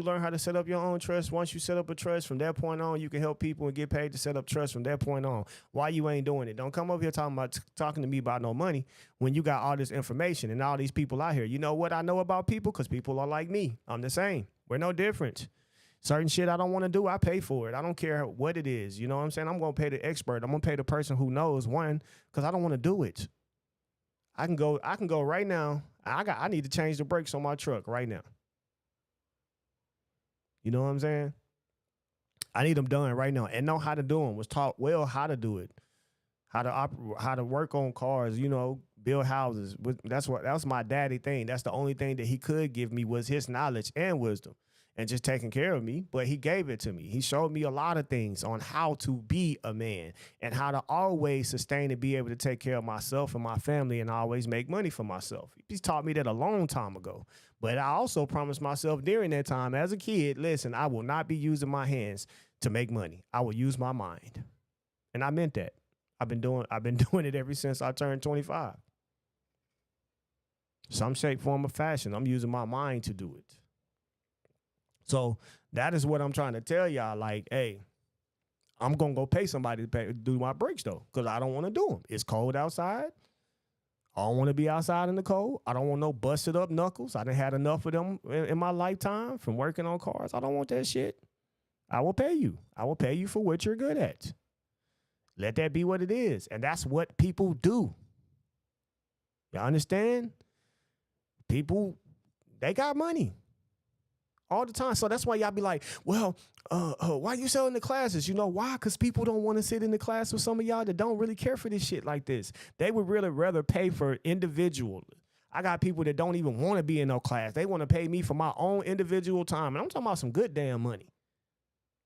learn how to set up your own trust, once you set up a trust, from that point on, you can help people and get paid to set up trust from that point on. Why you ain't doing it? Don't come up here talking to me about no money when you got all this information and all these people out here. You know what I know about people? Because people are like me. I'm the same. We're no different. Certain shit I don't want to do, I pay for it. I don't care what it is. You know what I'm saying? I'm going to pay the expert. I'm going to pay the person who knows, one, because I don't want to do it. I can go right now. I need to change the brakes on my truck right now. You know what I'm saying? I need them done right now and know how to do them. Was taught well how to do it, how to work on cars. You know, build houses. That was my daddy thing. That's the only thing that he could give me was his knowledge and wisdom. And just taking care of me, but he gave it to me. He showed me a lot of things on how to be a man and how to always sustain and be able to take care of myself and my family and always make money for myself. He's taught me that a long time ago. But I also promised myself during that time as a kid, listen, I will not be using my hands to make money. I will use my mind. And I meant that. I've been doing it ever since I turned 25. Some shape, form, or fashion. I'm using my mind to do it. So that is what I'm trying to tell y'all. Like, hey, I'm going to go pay somebody to do my brakes, though, because I don't want to do them. It's cold outside. I don't want to be outside in the cold. I don't want no busted up knuckles. I done had enough of them in my lifetime from working on cars. I don't want that shit. I will pay you. I will pay you for what you're good at. Let that be what it is. And that's what people do. Y'all understand? People, they got money. All the time. So that's why y'all be like, well, why you selling the classes? You know why? Because people don't want to sit in the class with some of y'all that don't really care for this shit like this. They would really rather pay for individual. I got people that don't even want to be in no class. They want to pay me for my own individual time. And I'm talking about some good damn money.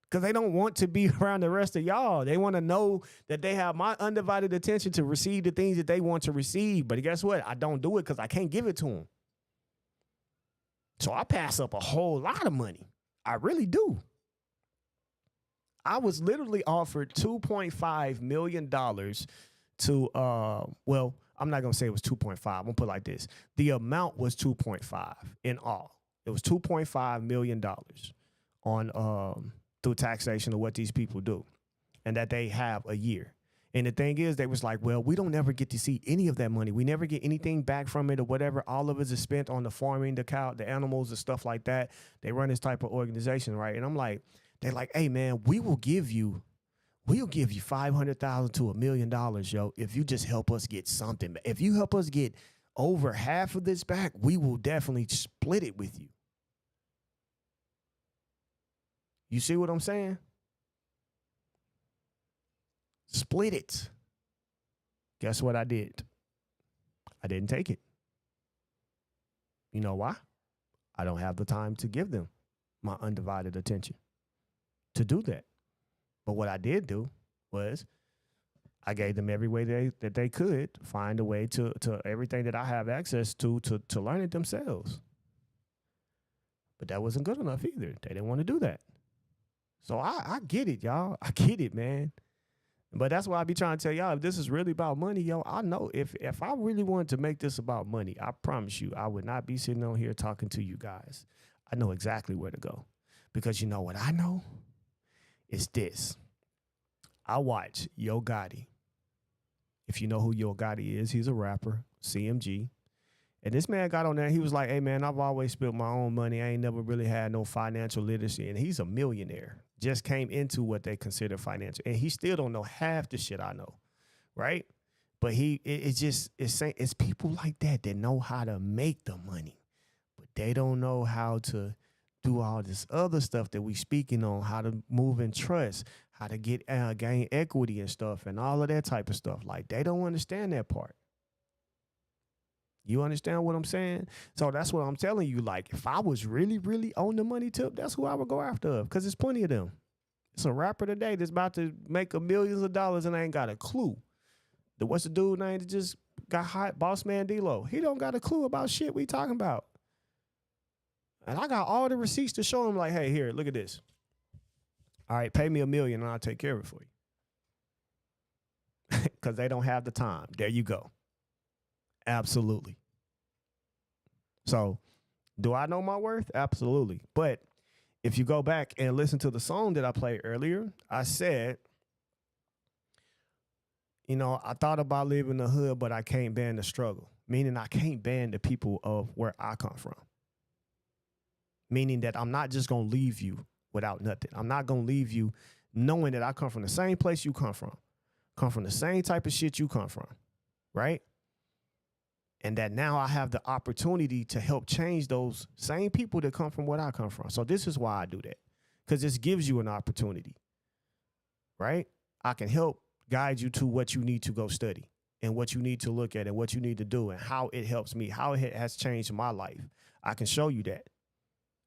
Because they don't want to be around the rest of y'all. They want to know that they have my undivided attention to receive the things that they want to receive. But guess what? I don't do it because I can't give it to them. So I pass up a whole lot of money. I really do. I was literally offered $2.5 million to, well, I'm not going to say it was 2.5. I'm going to put it like this. The amount was 2.5 in all. It was $2.5 million on through taxation of what these people do and that they have a year. And the thing is, they was like, well, we don't ever get to see any of that money. We never get anything back from it or whatever. All of it is spent on the farming, the cow, the animals and stuff like that. They run this type of organization, right? And I'm like, they're like, hey, man, we'll give you $500,000 to $1 million, yo, if you just help us get something. If you help us get over half of this back, we will definitely split it with you. You see what I'm saying? Split it. Guess what I did? I didn't take it. You know why? I don't have the time to give them my undivided attention to do that. But what I did do was I gave them every way that they could find a way to everything that I have access to learn it themselves. But that wasn't good enough either. They didn't want to do that. So I get it, y'all. I get it, man. But that's why I be trying to tell y'all, if this is really about money, yo, I know if I really wanted to make this about money, I promise you, I would not be sitting on here talking to you guys. I know exactly where to go. Because you know what I know? It's this. I watch Yo Gotti. If you know who Yo Gotti is, he's a rapper, CMG. And this man got on there. He was like, hey, man, I've always spent my own money. I ain't never really had no financial literacy. And he's a millionaire. Just came into what they consider financial. And he still don't know half the shit I know, right? But it's people like that know how to make the money. But they don't know how to do all this other stuff that we speaking on, how to move in trust, how to get gain equity and stuff and all of that type of stuff. Like, they don't understand that part. You understand what I'm saying? So that's what I'm telling you. Like, if I was really, really on the money tip, that's who I would go after, because there's plenty of them. It's a rapper today that's about to make millions of dollars and I ain't got a clue. What's the dude name that just got hot? Boss Man D-Lo. He don't got a clue about shit we talking about. And I got all the receipts to show him, like, hey, here, look at this. All right, pay me $1 million and I'll take care of it for you. Because they don't have the time. There you go. Absolutely. So, do I know my worth? Absolutely. But if you go back and listen to the song that I played earlier, I said, you know, I thought about living in the hood, but I can't ban the struggle. Meaning I can't ban the people of where I come from. Meaning that I'm not just going to leave you without nothing. I'm not going to leave you knowing that I come from the same place you come from the same type of shit you come from, right? And that now I have the opportunity to help change those same people that come from what I come from. So this is why I do that, because this gives you an opportunity, right? I can help guide you to what you need to go study and what you need to look at and what you need to do and how it helps me, how it has changed my life. I can show you that.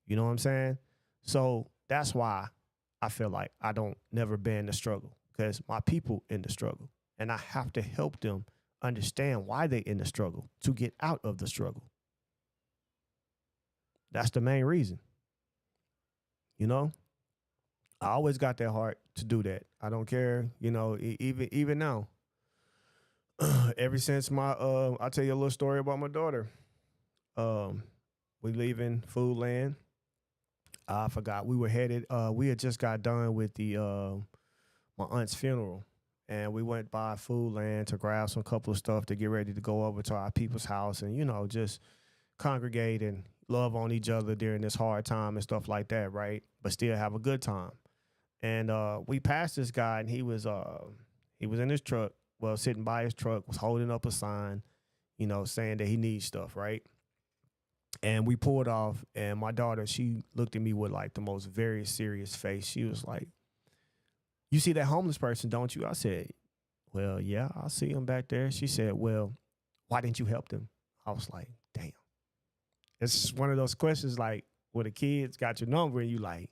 You know what I'm saying? So that's why I feel like I don't never ban the struggle, because my people in the struggle, and I have to help them understand why they in the struggle to get out of the struggle. That's the main reason. You know, I always got that heart to do that. I don't care, you know, even now. Ever since I'll tell you a little story about my daughter. We leaving Food Land. I forgot we were headed. We had just got done with my aunt's funeral. And we went by Food Land to grab some couple of stuff to get ready to go over to our people's house and, you know, just congregate and love on each other during this hard time and stuff like that, right? But still have a good time. And we passed this guy, and he was in his truck, sitting by his truck, was holding up a sign, you know, saying that he needs stuff, right? And we pulled off, and my daughter, she looked at me with like the most very serious face. She was like, you see that homeless person, don't you? I said, well, yeah, I see him back there. She said, well, why didn't you help them? I was like, damn. It's one of those questions like where the kids got your number and you like,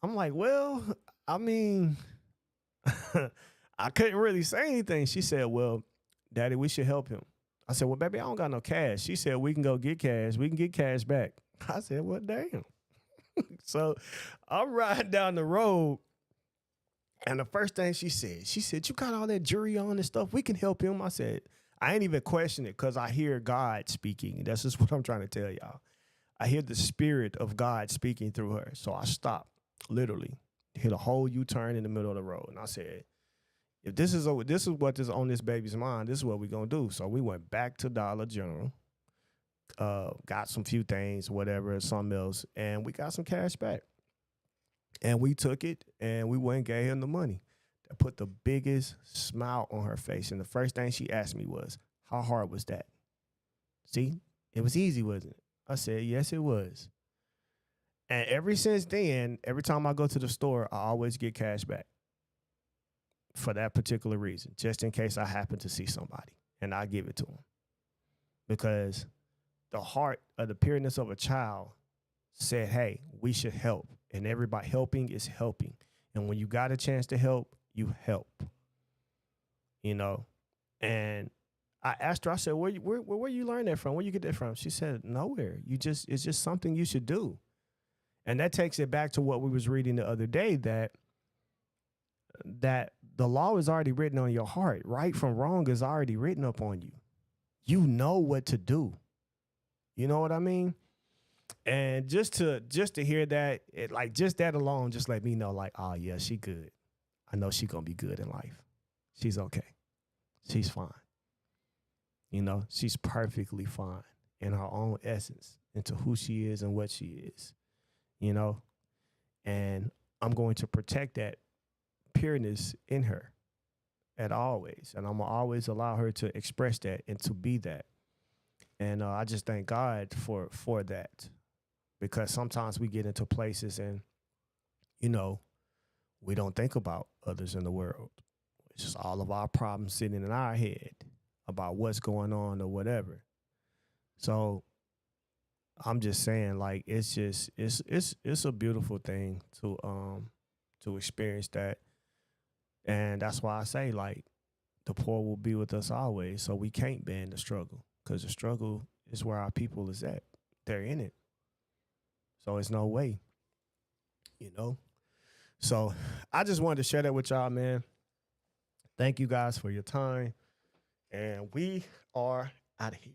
I'm like, well, I mean, I couldn't really say anything. She said, well, Daddy, we should help him. I said, well, baby, I don't got no cash. She said, we can go get cash. We can get cash back. I said, well, damn. So I'm riding down the road. And the first thing she said, you got all that jury on and stuff. We can help him. I said, I ain't even question it because I hear God speaking. That's just what I'm trying to tell y'all. I hear the spirit of God speaking through her. So I stopped, literally, hit a whole U-turn in the middle of the road. And I said, if this is what is on this baby's mind, this is what we're going to do. So we went back to Dollar General, got some few things, whatever, something else, and we got some cash back. And we took it, and we went and gave him the money. That put the biggest smile on her face. And the first thing she asked me was, how hard was that? See, it was easy, wasn't it? I said, yes, it was. And ever since then, every time I go to the store, I always get cash back for that particular reason, just in case I happen to see somebody, and I give it to them. Because the heart of the pureness of a child said, hey, we should help. And everybody helping is helping. And when you got a chance to help, you help. You know? And I asked her, I said, where you learn that from? Where you get that from? She said, nowhere. It's just something you should do. And that takes it back to what we was reading the other day, that the law is already written on your heart. Right from wrong is already written up on you. You know what to do. You know what I mean? And just to hear that, just that alone, just let me know, like, oh yeah, she good. I know she gonna be good in life. She's okay. She's fine. You know, she's perfectly fine. in her own essence, into who she is and what she is, you know? And I'm going to protect that pureness in her at always. And I'm going to always allow her to express that and to be that. And I just thank God for that, because sometimes we get into places and, you know, we don't think about others in the world. It's just all of our problems sitting in our head about what's going on or whatever. So I'm just saying, like, it's a beautiful thing to experience that. And that's why I say, like, the poor will be with us always. So we can't ban the struggle, because the struggle is where our people is at. They're in it. So it's no way, you know? So I just wanted to share that with y'all, man. Thank you guys for your time. And we are out of here.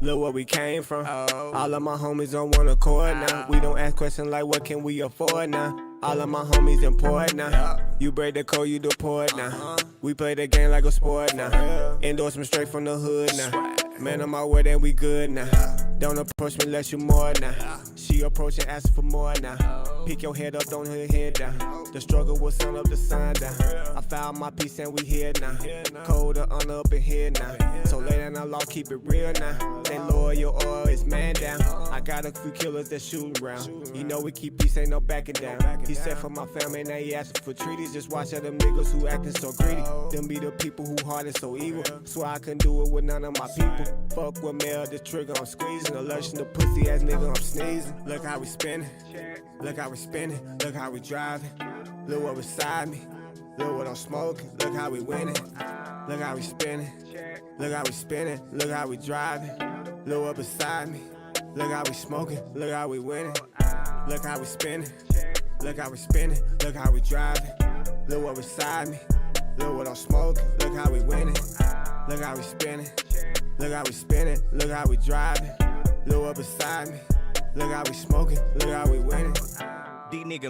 Look where we came from. All of my homies on one accord now. We don't ask questions like what can we afford now. All of my homies important now. You break the code, you deport now. We play the game like a sport now. Endorsement straight from the hood now. Man, I'm out where then we good now. Don't approach me unless you more now. She approaching, asking for more now. Pick your head up, don't hit your head down. The struggle will sound up the sign down. I found my peace and we here now. Cold or honor up in here now. So lay down the law, keep it real now. They lower your oil, it's man down. I got a few killers that shooting around. You know we keep peace, ain't no backing down. He said for my family, now he asking for treaties. Just watch out them niggas who acting so greedy. Them be the people who heart is so evil. Swear I couldn't do it with none of my people. Fuck with mail, the trigger I'm squeezing. Alertion the pussy ass nigga, I'm sneezing. Look how we spinning. Look how we spinning. Look how we driving. Look what beside me. Look what I'm smoking. Look how we winning. Look how we spinning. Look how we spinning. Look how we driving. Look what beside me. Look how we smoking. Look how we winning. Look how we spinning. Look how we spinning. Look how we driving. Look what beside me. Look what I'm smoking. Look how we winning. Look how we spinning. Look how we spinning. Look how we driving. Look what beside me. Look how we smoking. Look how we winning. These niggas